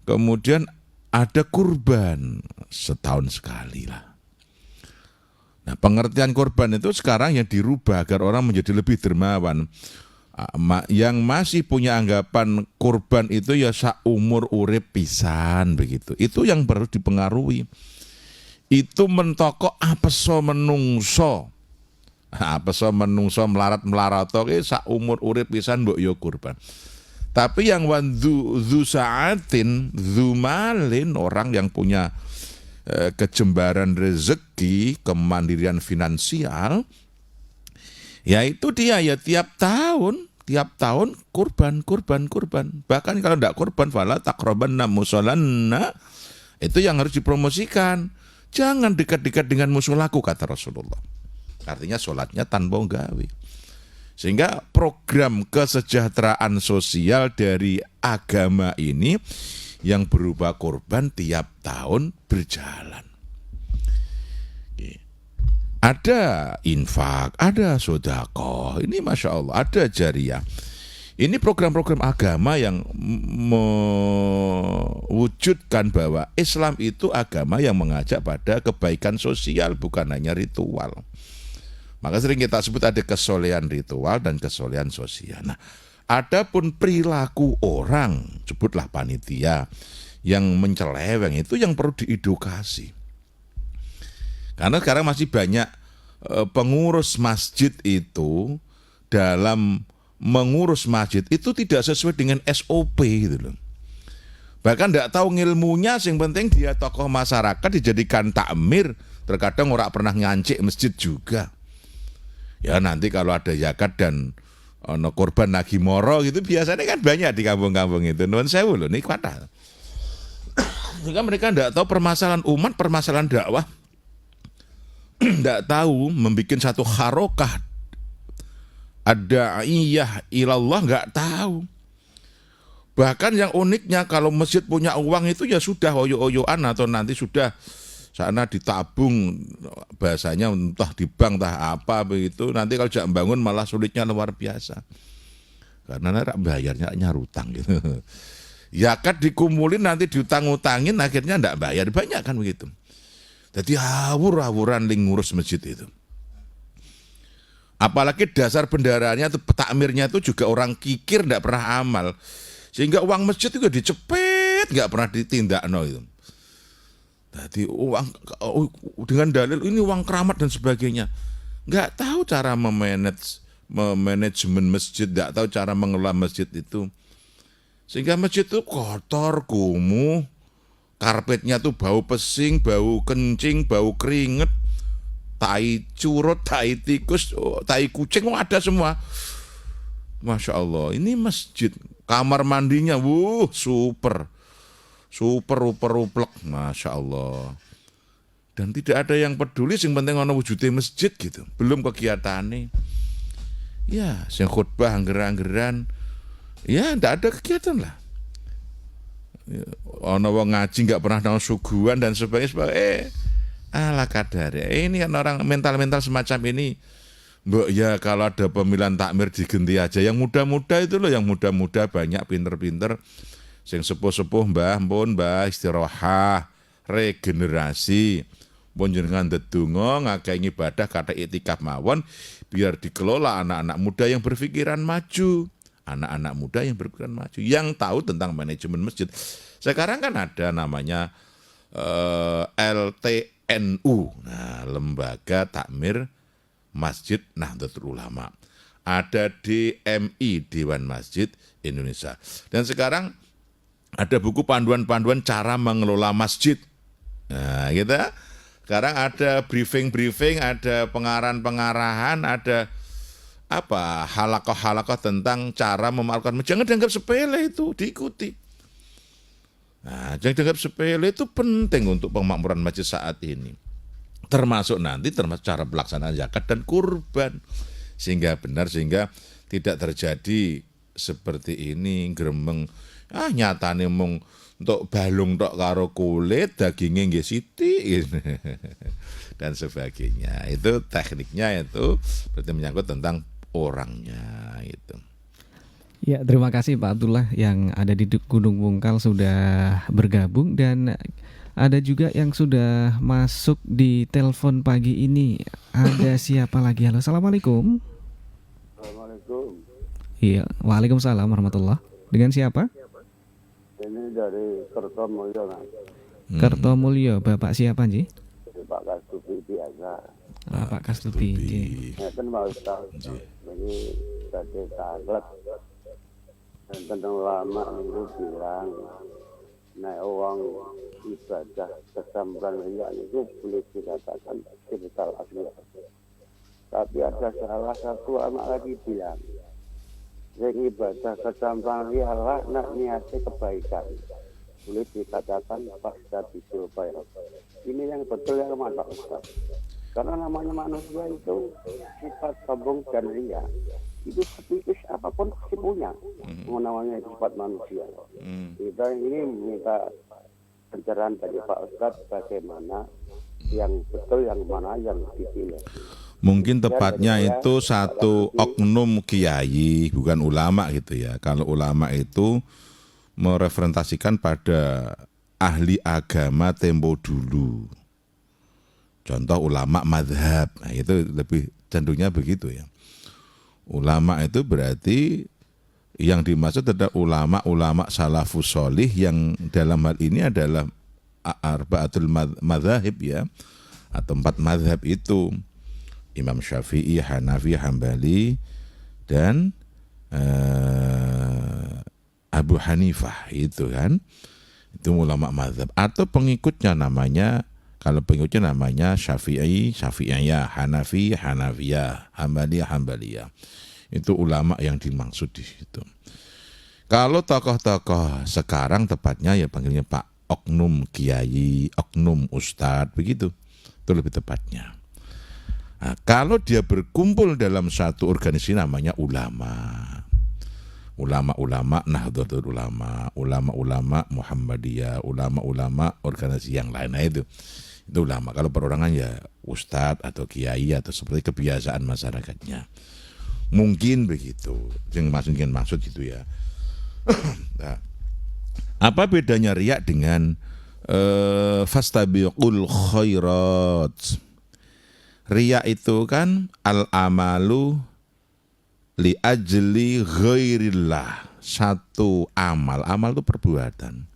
Kemudian ada kurban setahun sekali lah. Nah, pengertian kurban itu sekarang yang dirubah agar orang menjadi lebih dermawan. Yang masih punya anggapan kurban itu ya saumur urip pisan begitu. Itu yang perlu dipengaruhi. Itu mentokok apeso menungso. Apeso menungso melarat-melarato ki saumur urip pisan mbok yo kurban. Tapi yang wandu saatin, zumalin, orang yang punya kejembaran rezeki, kemandirian finansial, yaitu dia ya tiap tahun tiap tahun kurban. Bahkan kalau tidak kurban, fala taqrabanna musolanna, itu yang harus dipromosikan. Jangan dekat-dekat dengan musolaku, kata Rasulullah. Artinya sholatnya tanpa gawe. Sehingga program kesejahteraan sosial dari agama ini yang berupa kurban tiap tahun berjalan. Ada infak, ada sedekah, ini Masya Allah, ada jariyah. Ini program-program agama yang mewujudkan bahwa Islam itu agama yang mengajak pada kebaikan sosial, bukan hanya ritual. Maka sering kita sebut ada kesolehan ritual dan kesolehan sosial. Nah, adapun perilaku orang, sebutlah panitia, yang menceleweng itu yang perlu diedukasi. Karena sekarang masih banyak pengurus masjid itu dalam mengurus masjid itu tidak sesuai dengan SOP gitu loh. Bahkan tidak tahu ngilmunya, yang penting dia tokoh masyarakat dijadikan takmir, terkadang orang pernah ngancik masjid juga. Ya nanti kalau ada zakat dan korban lagi moro gitu biasanya kan banyak di kampung-kampung itu. Nuwun sewu loh, ini kuatah. Sehingga mereka tidak tahu permasalahan umat, permasalahan dakwah. Tidak tahu membuat satu harokah ada ilallah, nggak tahu. Bahkan yang uniknya kalau masjid punya uang itu ya sudah oyo-oyoan atau nanti sudah sana ditabung, bahasanya entah di bank entah apa begitu. Nanti kalau jangan bangun malah sulitnya luar biasa. Karena bayarnya nyarutang gitu. Zakat dikumulin nanti diutang-utangin akhirnya enggak bayar, banyak kan begitu. Jadi hawur-hawuran ngurus masjid itu. Apalagi dasar bendaraannya itu takmirnya itu juga orang kikir, enggak pernah amal. Sehingga uang masjid juga dicepet, enggak pernah ditindakno itu. Jadi uang dengan dalil ini uang keramat dan sebagainya. Enggak tahu cara manajemen masjid, enggak tahu cara mengelola masjid itu. Sehingga masjid itu kotor, kumuh. Karpetnya tuh bau pesing, bau kencing, bau keringet, tai curut, tai tikus, tai kucing, ada semua. Masya Allah, ini masjid. Kamar mandinya, super uplek, Masya Allah. Dan tidak ada yang peduli, yang penting ada wujudnya masjid gitu. Belum kegiatannya. Ya, yang khutbah, anggeran-anggeran, ya tidak ada kegiatan lah. Ono wong ngaji nggak pernah tahu suguhan dan sebagainya. Ala kadar ya. Ini kan orang mental-mental semacam ini. Mbok ya kalau ada pemilihan takmir digenti aja. Yang muda-muda itu loh, yang muda-muda banyak pinter-pinter. Sing sepuh-sepuh mbah istirahat, regenerasi. Pun jenengan ndedonga ngakeh ibadah kata itikaf mawon biar dikelola anak-anak muda yang berpikiran maju. Anak-anak muda yang berpikiran maju, yang tahu tentang manajemen masjid. Sekarang kan ada namanya LTNU, nah, Lembaga Takmir Masjid Nahdlatul Ulama. Ada DMI, Dewan Masjid Indonesia. Dan sekarang ada buku panduan-panduan cara mengelola masjid. Nah, kita sekarang ada briefing-briefing, ada pengarahan-pengarahan, ada halakoh-halakoh tentang cara memakamkan masjid. Jangan dianggap sepele itu, diikuti. Nah, jangan dianggap sepele, itu penting untuk pemakmuran masjid saat ini. Termasuk cara pelaksanaan zakat dan kurban. Sehingga tidak terjadi seperti ini, gremeng. Nyatane mung untuk balung tok karo kulit, dagingnya nggih sithik dan sebagainya. Itu tekniknya itu berarti menyangkut tentang orangnya itu. Ya, terima kasih Pak Abdullah yang ada di Gunung Bungkal sudah bergabung, dan ada juga yang sudah masuk di telepon pagi ini. Ada siapa lagi? Halo, Assalamualaikum. Assalamualaikum. Iya, waalaikumsalam warahmatullah. Dengan siapa? Ini dari Kertomulyo, Mas. Kertomulyo, Bapak siapa, Ji? Pak Kastupi biasa. Pak Kastupi. Ya kan mau tahu. Jadi tadi taklet. Dan tentang lama itu bilang, naik uang ibadah kesamburan itu boleh dikatakan digital asli. Tapi ada salah satu anak lagi bilang, Yang ibadah kecampang rialah nak niatnya kebaikan. Boleh dikatakan pasca bisul khair. Ini yang betul yang mana Ustaz? Karena namanya manusia itu sifat sombong dan ria. Itu setipis apapun pasti punya. Namanya sifat manusia. Kita ini minta pencerahan dari Pak Ustadz bagaimana yang betul, yang mana yang dipilih. Mungkin tepatnya itu satu oknum kiai, bukan ulama gitu ya. Kalau ulama itu mereferensikan pada ahli agama tempo dulu. Contoh ulama madhab, nah itu lebih cenderungnya begitu ya. Ulama itu berarti yang dimaksud adalah ulama-ulama salafus sholih yang dalam hal ini adalah arba'atul madhab ya, atau 4 madhab itu. Imam Syafi'i, Hanafi, Hambali, dan Abu Hanifah itu kan. Itu ulama madhab. Atau pengikutnya namanya, kalau pengikutnya namanya Syafi'i, Syafi'iyah, Hanafi, Hanafiyah, Hambali, Hambaliyah. Itu ulama yang dimaksud di situ. Kalau tokoh-tokoh sekarang tepatnya ya panggilnya Pak Oknum Kiai, Oknum Ustadz, begitu. Itu lebih tepatnya. Nah, kalau dia berkumpul dalam satu organisasi namanya ulama. Ulama-ulama Nahdlatul Ulama, ulama-ulama Muhammadiyah, ulama-ulama organisasi yang lain. Nah itu ulama. Kalau perorangan ya ustadz atau kiai atau seperti kebiasaan masyarakatnya. Mungkin begitu. Yang maksud gitu ya. Nah, apa bedanya riya dengan fastabiqul khairat? Riya itu kan al-amalu li ajli ghairillah. Satu amal itu perbuatan.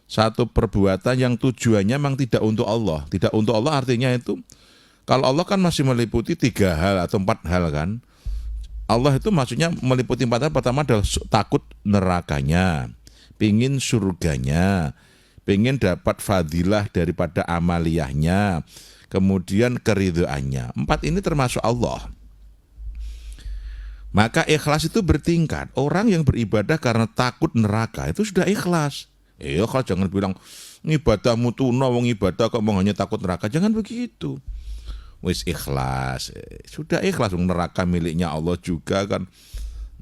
Satu perbuatan yang tujuannya memang tidak untuk Allah. Tidak untuk Allah artinya itu, kalau Allah kan masih meliputi 3 hal atau 4 hal kan. Allah itu maksudnya meliputi 4 hal. Pertama adalah takut nerakanya, pingin surganya, pingin dapat fadilah daripada amaliyahnya, kemudian keridhaannya. 4 ini termasuk Allah. Maka ikhlas itu bertingkat. Orang yang beribadah karena takut neraka itu sudah ikhlas. Ikhlas, jangan bilang ngibadahmu tuna, wong ibadah kok mau hanya takut neraka. Jangan begitu. Wis ikhlas. Sudah ikhlas, neraka miliknya Allah juga kan.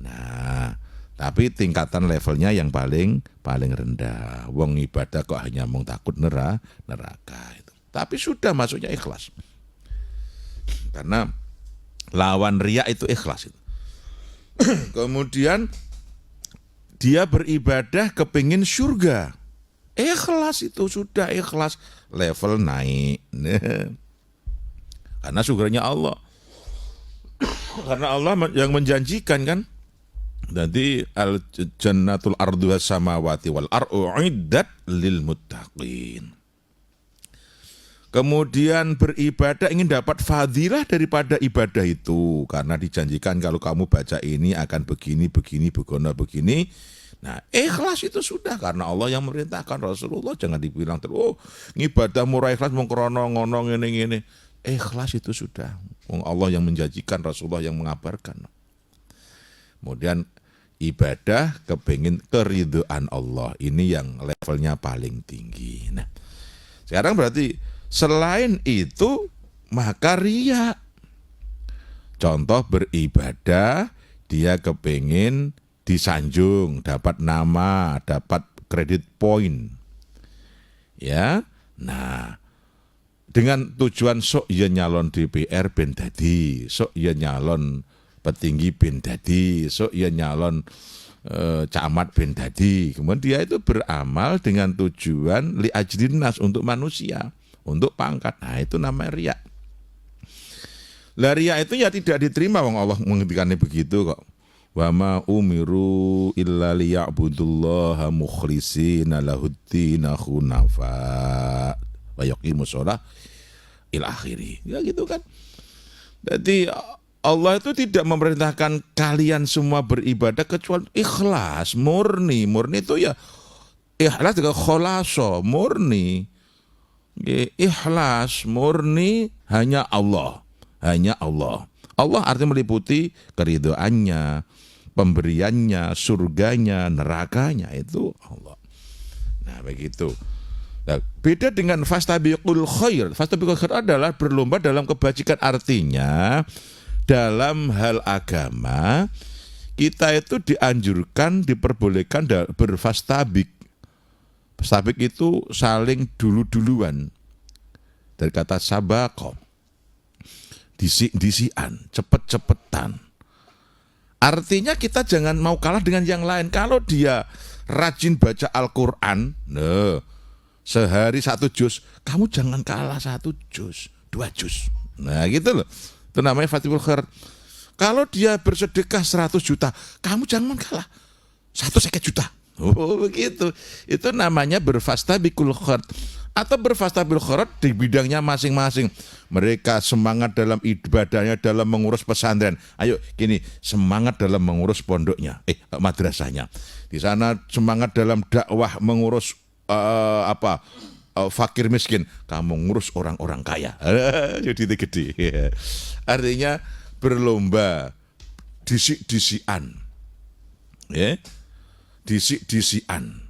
Nah, tapi tingkatan levelnya yang paling rendah. Wong ibadah kok hanya mau takut neraka itu. Tapi sudah masuknya ikhlas. Karena lawan riya itu ikhlas itu. Kemudian dia beribadah kepingin surga. Ikhlas itu sudah ikhlas. Level naik. Karena surganya Allah. Karena Allah yang menjanjikan kan. Jadi al-jannatul ardu was-samawati wal ardu uiddat lil muttaqin. Kemudian beribadah ingin dapat fadilah daripada ibadah itu. Karena dijanjikan kalau kamu baca ini akan begini, begini. Nah ikhlas itu sudah. Karena Allah yang memerintahkan. Rasulullah jangan dibilang terus, ngibadah murah ikhlas mengkrono ngono ngene. Ikhlas itu sudah. Allah yang menjanjikan, Rasulullah yang mengabarkan. Kemudian ibadah kepingin keridhaan Allah. Ini yang levelnya paling tinggi. Nah sekarang berarti selain itu, maka riya. Contoh beribadah, dia kepingin disanjung, dapat nama, dapat kredit poin. Ya, nah, dengan tujuan sok ya nyalon DPR ben dadi, sok ya nyalon petinggi ben dadi, sok ya nyalon camat ben dadi. Kemudian dia itu beramal dengan tujuan li ajlin nas, untuk manusia, untuk pangkat. Nah itu namanya riya. Lah riya itu ya tidak diterima, wong Allah menghentikannya begitu kok. Wa ma umiru illa liya'budullaha mukhlishina lahuddin hunafa wa yuqimus shalah ila akhiri. Ya gitu kan. Jadi Allah itu tidak memerintahkan kalian semua beribadah kecuali ikhlas, murni. Murni itu ya ikhlas dengan kholaso, murni. Ikhlas, murni, hanya Allah. Hanya Allah. Allah artinya meliputi keridhaannya, pemberiannya, surganya, nerakanya itu Allah. Nah begitu. Nah, beda dengan fastabiqul khair. Fastabiqul khair adalah berlomba dalam kebajikan, artinya dalam hal agama kita itu dianjurkan, diperbolehkan berfastabik. Fastabik itu saling dulu-duluan. Dari kata sabaqah, disi-disian, cepet-cepetan. Artinya kita jangan mau kalah dengan yang lain. Kalau dia rajin baca Al-Quran, sehari 1 juz, kamu jangan kalah 1 juz, 2 juz. Nah gitu loh, itu namanya fastabiqul khair. Kalau dia bersedekah 100 juta, kamu jangan kalah 150 juta. Oh begitu, itu namanya berfastabiqul khair. Atau berfastabiqul khairat di bidangnya masing-masing. Mereka semangat dalam ibadahnya, dalam mengurus pesantren. Ayo gini, semangat dalam mengurus pondoknya, madrasahnya. Di sana semangat dalam dakwah, mengurus fakir miskin. Kamu ngurus orang-orang kaya. Jadi gede. Artinya berlomba, disik-disian. Ya. Disik-disian.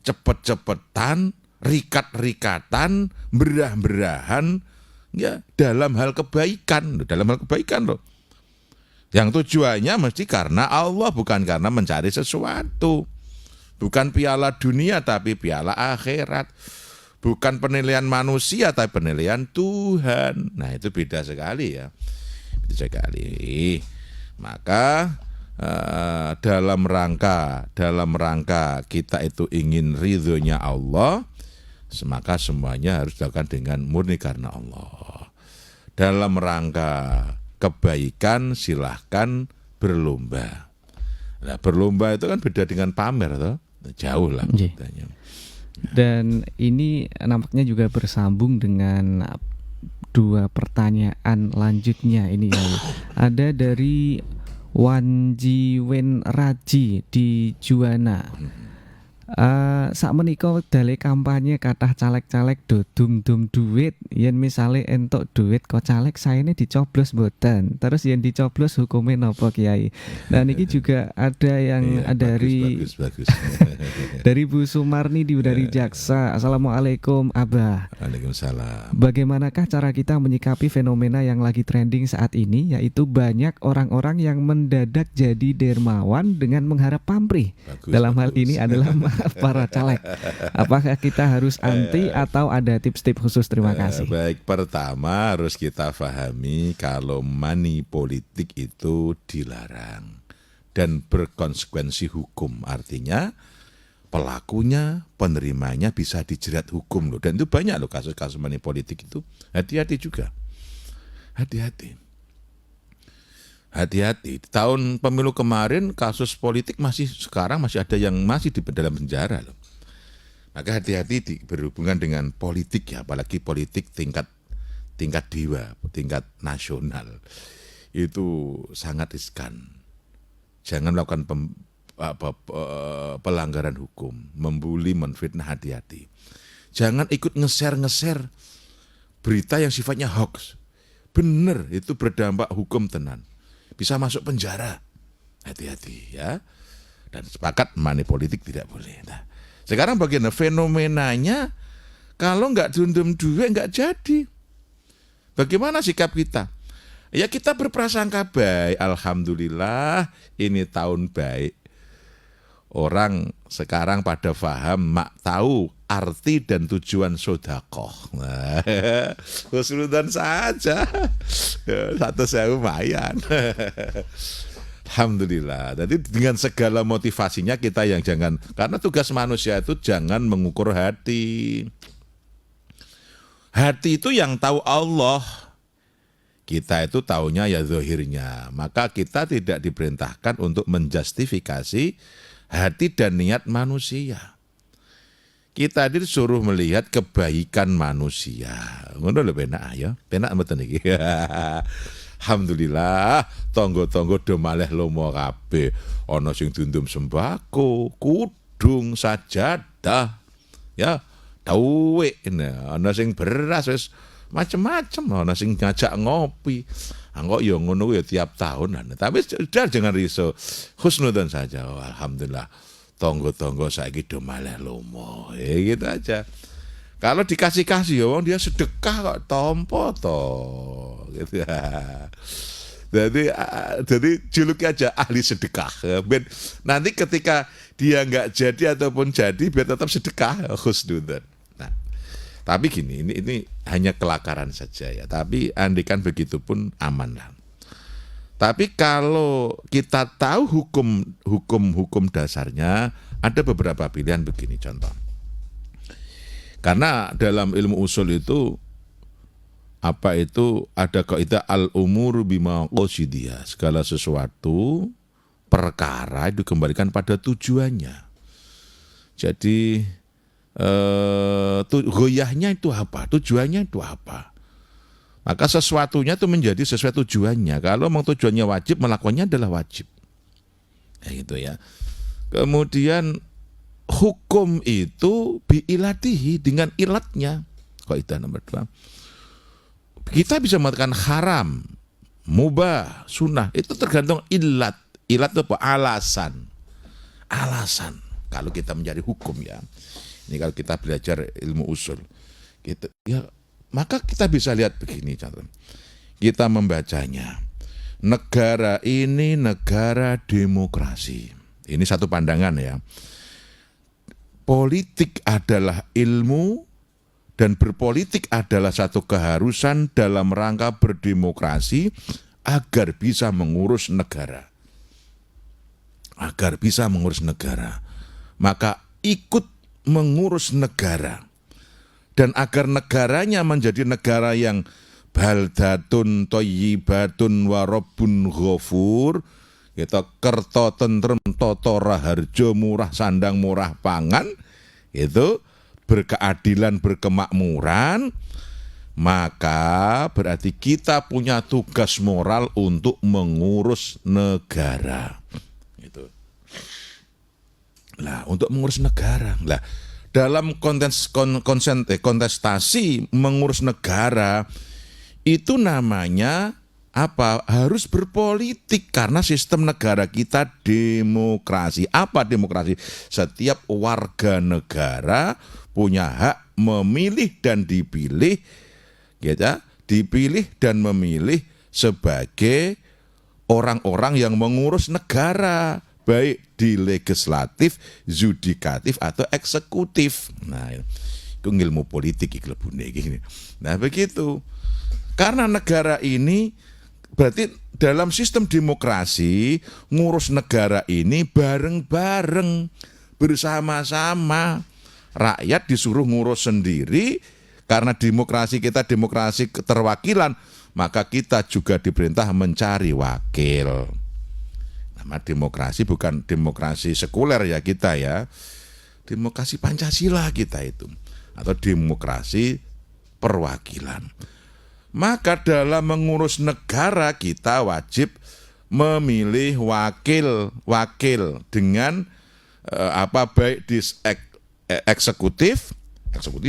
Cepet-cepetan, rikat-rikatan, berah-berahan, ya dalam hal kebaikan loh. Yang tujuannya mesti karena Allah, bukan karena mencari sesuatu. Bukan piala dunia tapi piala akhirat. Bukan penilaian manusia tapi penilaian Tuhan. Nah itu beda sekali ya. Beda sekali. Maka dalam rangka kita itu ingin ridhonya Allah, maka semuanya harus dilakukan dengan murni karena Allah. Dalam rangka kebaikan silahkan berlomba. Nah, berlomba itu kan beda dengan pamer toh, jauh lah bedanya. Dan ini nampaknya juga bersambung dengan 2 pertanyaan lanjutnya ini ya. Ada dari Wanji Wen Raji di Juwana. Sakmenika dale kampanye kathah caleg-caleg do dum-dum duit. Yen misale entuk duit kok caleg saene dicoblos mboten. Terus yen dicoblos hukume napa Kiai? Nah niki juga ada yang dari bagus. dari Bu Sumarni dari Jaksa. Assalamualaikum Abah. Waalaikumsalam. Bagaimanakah cara kita menyikapi fenomena yang lagi trending saat ini, yaitu banyak orang-orang yang mendadak jadi dermawan dengan mengharap pamrih? Dalam hal ini adalah para caleg. Apakah kita harus anti atau ada tips-tips khusus? Terima kasih. Baik, pertama harus kita pahami kalau money politik itu dilarang dan berkonsekuensi hukum. Artinya pelakunya, penerimanya bisa dijerat hukum loh. Dan itu banyak loh kasus-kasus money politik itu. Hati-hati juga. Hati-hati. Tahun pemilu kemarin kasus politik sekarang masih ada yang masih di dalam penjara loh. Maka hati-hati berhubungan dengan politik ya, apalagi politik tingkat dewa, tingkat nasional. Itu sangat riskan. Jangan melakukan pelanggaran hukum, membuli, menfitnah, hati-hati. Jangan ikut nge-share berita yang sifatnya hoax. Bener, itu berdampak hukum tenan. Bisa masuk penjara. Hati-hati ya. Dan sepakat money politik tidak boleh. Nah, sekarang bagaimana fenomenanya? Kalau nggak dundum duit nggak jadi. Bagaimana sikap kita? Ya kita berprasangka baik. Alhamdulillah ini tahun baik. Orang sekarang pada paham, tahu arti dan tujuan sedekah. Nah, husnudzon saja. 100.000 lumayan. Alhamdulillah. Jadi dengan segala motivasinya kita yang jangan, karena tugas manusia itu jangan mengukur hati. Hati itu yang tahu Allah. Kita itu taunya ya zahirnya. Maka kita tidak diperintahkan untuk menjustifikasi hati dan niat manusia. Kita disuruh melihat kebaikan manusia. Ngono lho penak ya. Penak mboten iki. Alhamdulillah, tonggo-tonggo do malih lomo kabeh. Ana sing dundum sembako, kudung, sajadah. Ya, duit. Ana sing beras wis macem-macem, ana sing ngajak ngopi. Kok ya ngono ya tiap tahun. Tapi sudah jangan risau. Husnudzon saja. Oh, alhamdulillah. Tonggo-tonggo saiki do malih lomo. Gitu aja. Kalau dikasih-kasih ya wong dia sedekah kok tompo to. Gitu ya. Jadi juluki aja ahli sedekah. Ben, nanti ketika dia nggak jadi ataupun jadi biar tetap sedekah husnudzon. Nah, tapi gini, ini hanya kelakaran saja ya. Tapi andikan begitu pun aman lah. Tapi kalau kita tahu hukum dasarnya, ada beberapa pilihan begini contoh. Karena dalam ilmu usul itu ada kaidah al-umuru bima qasidiya. Segala sesuatu perkara itu kembalikan pada tujuannya. Jadi goyahnya itu apa? Tujuannya itu apa? Maka sesuatunya itu menjadi sesuai tujuannya. Kalau memang tujuannya wajib, melakukannya adalah wajib. Ya gitu ya. Kemudian hukum itu biilatihi, dengan ilatnya. Kaidah nomor 2. Kita bisa mengatakan haram, mubah, sunnah. Itu tergantung ilat. Ilat itu apa? Alasan. Alasan. Kalau kita mencari hukum ya. Ini kalau kita belajar ilmu usul, maka kita bisa lihat begini contoh. Kita membacanya. Negara ini negara demokrasi. Ini satu pandangan ya. Politik adalah ilmu dan berpolitik adalah satu keharusan dalam rangka berdemokrasi agar bisa mengurus negara. Agar bisa mengurus negara. Maka ikut mengurus negara, dan agar negaranya menjadi negara yang baldatun thayyibatun wa rabbun ghafur, kita kerto tentrem toto raharjo murah sandang murah pangan, itu berkeadilan berkemakmuran, maka berarti kita punya tugas moral untuk mengurus negara. Lah, untuk mengurus negara. Lah, dalam kontestasi mengurus negara itu namanya apa? Harus berpolitik karena sistem negara kita demokrasi. Apa demokrasi? Setiap warga negara punya hak memilih dan dipilih, gitu, dipilih dan memilih sebagai orang-orang yang mengurus negara, baik di legislatif, yudikatif atau eksekutif. Nah, itu ilmu politik iklebune gini. Nah, begitu. Karena negara ini berarti dalam sistem demokrasi ngurus negara ini bareng-bareng, bersama-sama. Rakyat disuruh ngurus sendiri karena demokrasi kita demokrasi keterwakilan, maka kita juga diperintah mencari wakil. Demokrasi bukan demokrasi sekuler ya kita ya, demokrasi Pancasila kita itu, atau demokrasi perwakilan. Maka dalam mengurus negara kita wajib memilih wakil dengan baik di eksekutif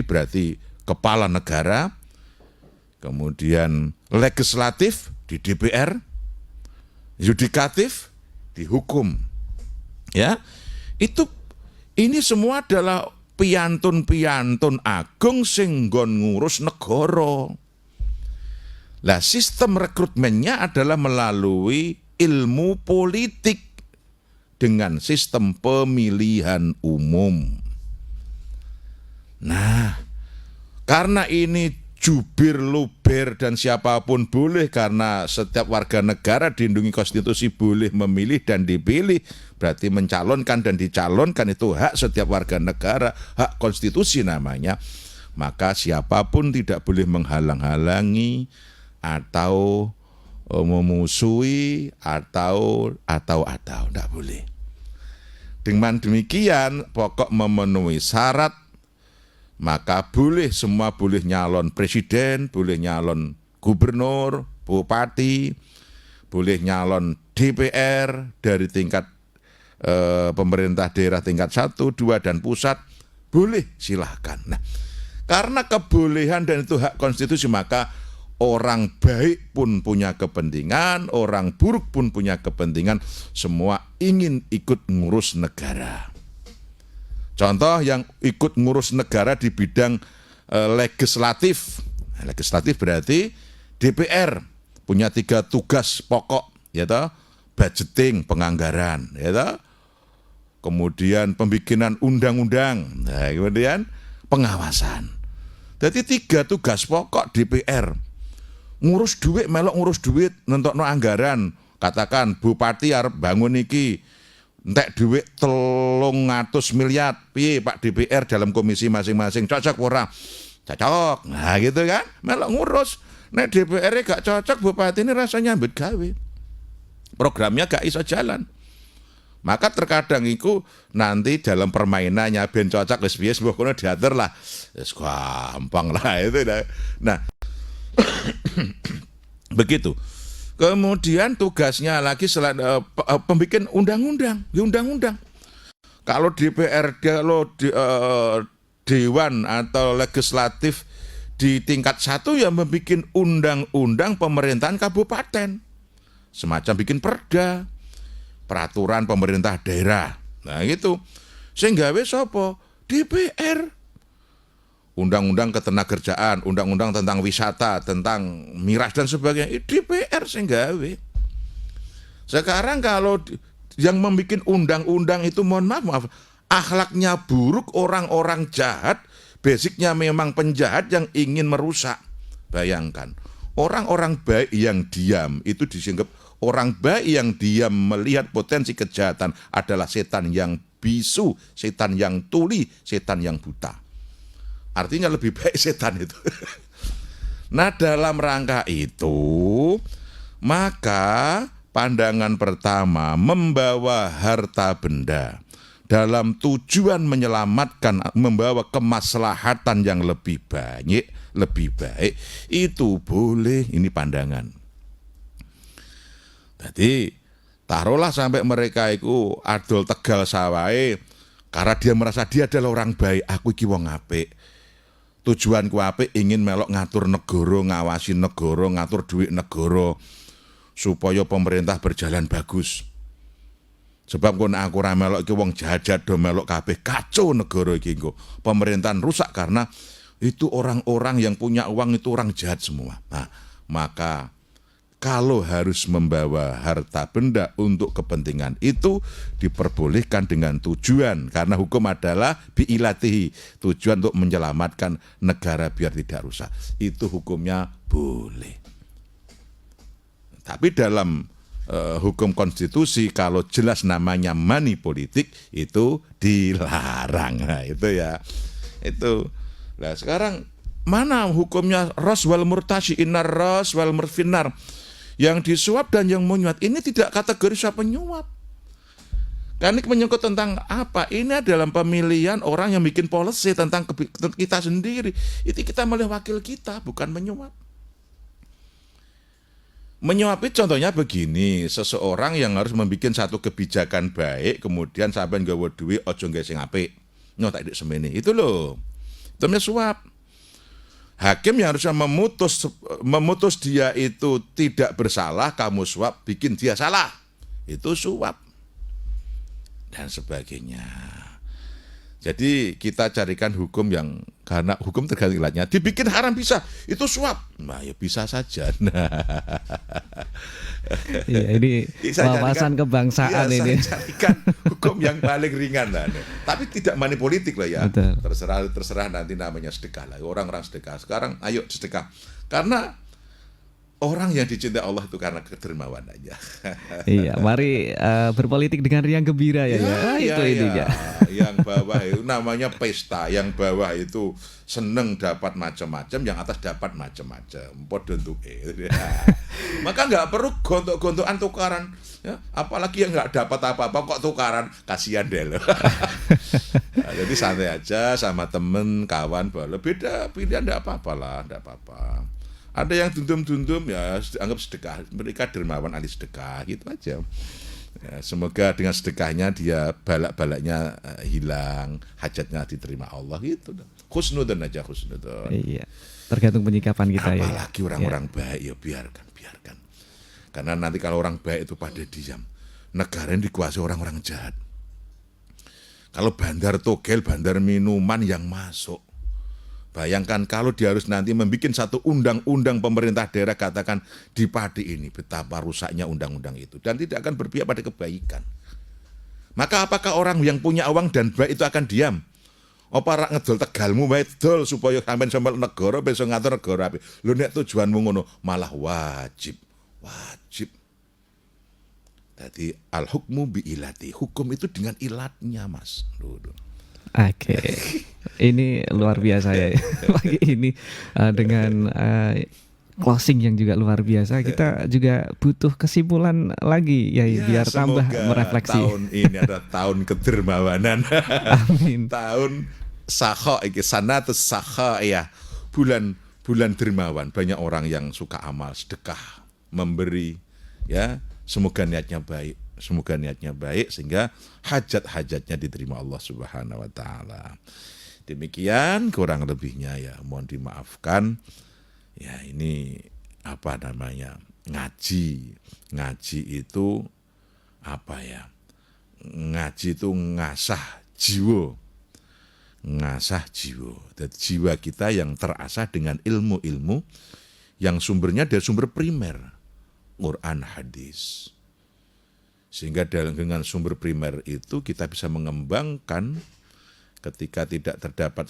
berarti kepala negara, kemudian legislatif di DPR, yudikatif dihukum, ya. Ini semua adalah piantun agung sing nggon ngurus negara. Lah, sistem rekrutmennya adalah melalui ilmu politik dengan sistem pemilihan umum. Nah, karena ini jubir, luber, dan siapapun boleh, karena setiap warga negara dilindungi konstitusi boleh memilih dan dipilih, berarti mencalonkan dan dicalonkan itu hak setiap warga negara, hak konstitusi namanya. Maka siapapun tidak boleh menghalang-halangi atau memusuhi atau tidak boleh. Dengan demikian pokok memenuhi syarat, maka semua boleh nyalon presiden, boleh nyalon gubernur, bupati, boleh nyalon DPR dari tingkat pemerintah daerah tingkat 1, 2, dan pusat, boleh, silahkan. Nah, karena kebolehan dan itu hak konstitusi, maka Orang baik pun punya kepentingan, orang buruk pun punya kepentingan, semua ingin ikut ngurus negara. Contoh yang ikut ngurus negara di bidang legislatif. Legislatif berarti DPR punya 3 tugas pokok, ya toh, budgeting, penganggaran, ya toh. Kemudian pembikinan undang-undang, nah, kemudian pengawasan. Jadi 3 tugas pokok DPR. Ngurus duit, melok ngurus duit, nentokno anggaran. Katakan bupati arep bangun iki, entek duit 300 miliar. Piye Pak DPR dalam komisi masing-masing, cocok ora? Cocok. Nah gitu kan, melok ngurus. Nek DPR gak cocok, bupati ini rasanya nyambut gawe. Programnya gak iso jalan. Maka terkadang itu nanti dalam permainannya ben cocok wis piye kono diatur lah. Wis gampang lah itu. Nah, begitu. Kemudian tugasnya lagi selain pembikin undang-undang, undang-undang. Kalau DPR, kalau dewan atau legislatif di tingkat 1 yang membuat undang-undang pemerintahan kabupaten, semacam bikin perda, peraturan pemerintah daerah. Nah gitu. Sehingga wis apa? DPR. Undang-undang ketenagakerjaan, undang-undang tentang wisata, tentang miras dan sebagainya, DPR sing gawe. Sekarang kalau yang membuat undang-undang itu mohon maaf, akhlaknya buruk, orang-orang jahat, basicnya memang penjahat yang ingin merusak. Bayangkan, orang-orang baik yang diam itu dianggap orang baik yang diam melihat potensi kejahatan adalah setan yang bisu, setan yang tuli, setan yang buta. Artinya lebih baik setan itu. Nah dalam rangka itu, maka pandangan pertama membawa harta benda dalam tujuan menyelamatkan, membawa kemaslahatan yang lebih banyak, lebih baik, itu boleh, ini pandangan. Jadi taruhlah sampai mereka itu adol tegal sawai karena dia merasa dia adalah orang baik, aku iki wong apik. Tujuanku apik, ingin melok ngatur negara, ngawasi negara, ngatur duit negara supaya pemerintah berjalan bagus. Sebab kon aku ora melok iki wong jahat-jahat do melok kabeh kacau negara iki engko. Pemerintahan rusak karena itu orang-orang yang punya uang itu orang jahat semua. Nah, maka kalau harus membawa harta benda untuk kepentingan itu diperbolehkan dengan tujuan, karena hukum adalah biilatihi, tujuan untuk menyelamatkan negara biar tidak rusak. Itu hukumnya boleh. Tapi dalam hukum konstitusi kalau jelas namanya money politik itu dilarang. Nah, itu ya. Itu. Nah, sekarang mana hukumnya ras wal murtashi, innar ras wal murfinar? Yang disuap dan yang menyuap ini tidak kategori siapa penyuap. Karena ini menyangkut tentang apa? Ini adalah pemilihan orang yang bikin policy tentang kita sendiri. Itu kita milih wakil kita, bukan menyuap. Menyuap itu contohnya begini, seseorang yang harus membuat satu kebijakan baik, kemudian sampai nggawa duit ojo nggawe sing apik. Nyotak dik semene. Itu loh. Itu namanya suap. Hakim yang harusnya memutus dia itu tidak bersalah, kamu suap, bikin dia salah. Itu suap. Dan sebagainya. Jadi kita carikan hukum yang, karena hukum tergantung ilatnya, dibikin haram bisa, itu suap. Nah ya bisa saja. Nah. Iya, ini wawasan kebangsaan iya, ini. Saya carikan hukum yang paling ringan lah. Tapi tidak money politik lah ya. Betul. Terserah nanti namanya sedekah lah. Orang-orang sedekah. Sekarang ayo sedekah. Karena orang yang dicintai Allah itu karena kedermawan aja. Iya, mari berpolitik dengan riang gembira ya. Itu intinya. Yang bawah itu namanya pesta, yang bawah itu seneng dapat macam-macam, yang atas dapat macam-macam. Podo entuke. Maka nggak perlu gontok-gontokan tukaran. Ya, apalagi yang nggak dapat apa-apa kok tukaran, kasihan deh lo. Nah, jadi santai aja sama temen, kawan, boleh beda pilihan, enggak apa-apa lah, enggak apa-apa. Ada yang dundum-dundum ya anggap sedekah, mereka dermawan ahli sedekah gitu aja. Ya, semoga dengan sedekahnya dia balak-balaknya hilang, hajatnya diterima Allah gitu. husnudzon aja, husnudzon. Iya. Tergantung penyikapan kita ya. Apalagi orang-orang baik ya biarkan. Karena nanti kalau orang baik itu pada diam, negara ini dikuasai orang-orang jahat. Kalau bandar togel, bandar minuman yang masuk, bayangkan kalau dia harus nanti membuat satu undang-undang pemerintah daerah, katakan di Pati ini, betapa rusaknya undang-undang itu, dan tidak akan berpihak pada kebaikan. Maka apakah orang yang punya uang dan baik itu akan diam? Apa rak ngedol tegalmu wae dol supaya sampean sampe negara besok ngatur negara api. Lho nek tujuanmu ngono malah wajib. Jadi al-hukmu bi ilati, hukum itu dengan ilatnya, Mas. Oke. Ini luar biasa ya. Pagi ini dengan closing yang juga luar biasa, kita juga butuh kesimpulan lagi ya, biar tambah merefleksi. Tahun ini ada tahun kedermawanan. Amin. Tahun sakha iki sanatus sakha ya. Bulan dermawan, banyak orang yang suka amal sedekah, memberi ya. Semoga niatnya baik sehingga hajat-hajatnya diterima Allah Subhanahu wa taala. Demikian kurang lebihnya ya, mohon dimaafkan. Ya ini apa namanya? Ngaji itu apa ya? Ngaji itu ngasah jiwa. Dan jiwa kita yang terasah dengan ilmu-ilmu yang sumbernya dari sumber primer, Quran, hadis. Sehingga dengan sumber primer itu kita bisa mengembangkan ketika tidak terdapat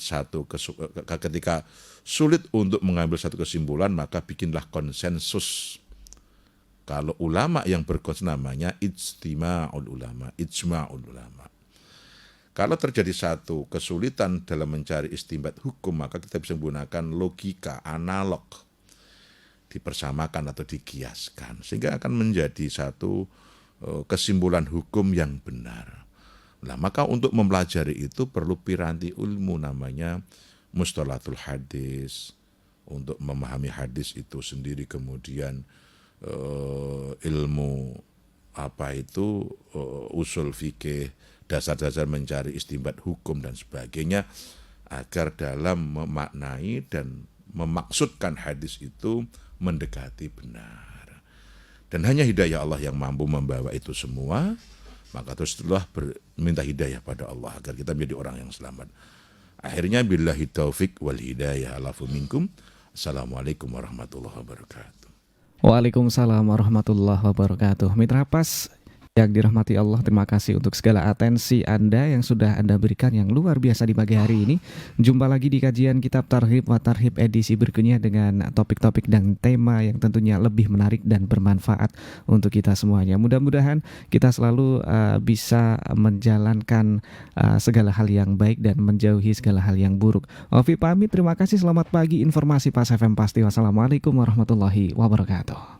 ketika sulit untuk mengambil satu kesimpulan, maka bikinlah konsensus. Kalau ulama yang berkonsensus namanya ijma'ul ulama. Kalau terjadi satu kesulitan dalam mencari istinbat hukum, maka kita bisa menggunakan logika analog, dipersamakan atau dikiaskan, sehingga akan menjadi satu kesimpulan hukum yang benar. Nah, maka untuk mempelajari itu perlu piranti ilmu namanya musthalatul hadis, untuk memahami hadis itu sendiri, kemudian ilmu usul fikih, dasar-dasar mencari istinbat hukum dan sebagainya, agar dalam memaknai dan memaksudkan hadis itu mendekati benar. Dan hanya hidayah Allah yang mampu membawa itu semua. Maka teruslah minta hidayah pada Allah agar kita menjadi orang yang selamat. Akhirnya billahi taufik wal hidayah alafu minkum. Assalamualaikum warahmatullahi wabarakatuh. Waalaikumsalam warahmatullahi wabarakatuh. Mitra Pas yang dirahmati Allah, terima kasih untuk segala atensi Anda yang sudah Anda berikan yang luar biasa di pagi hari ini. Jumpa lagi di kajian Kitab Targhib wa Tarhib edisi berikutnya dengan topik-topik dan tema yang tentunya lebih menarik dan bermanfaat untuk kita semuanya. Mudah-mudahan kita selalu bisa menjalankan segala hal yang baik dan menjauhi segala hal yang buruk. Ovi pamit, terima kasih, selamat pagi. Informasi Pas FM pasti. Wassalamualaikum warahmatullahi wabarakatuh.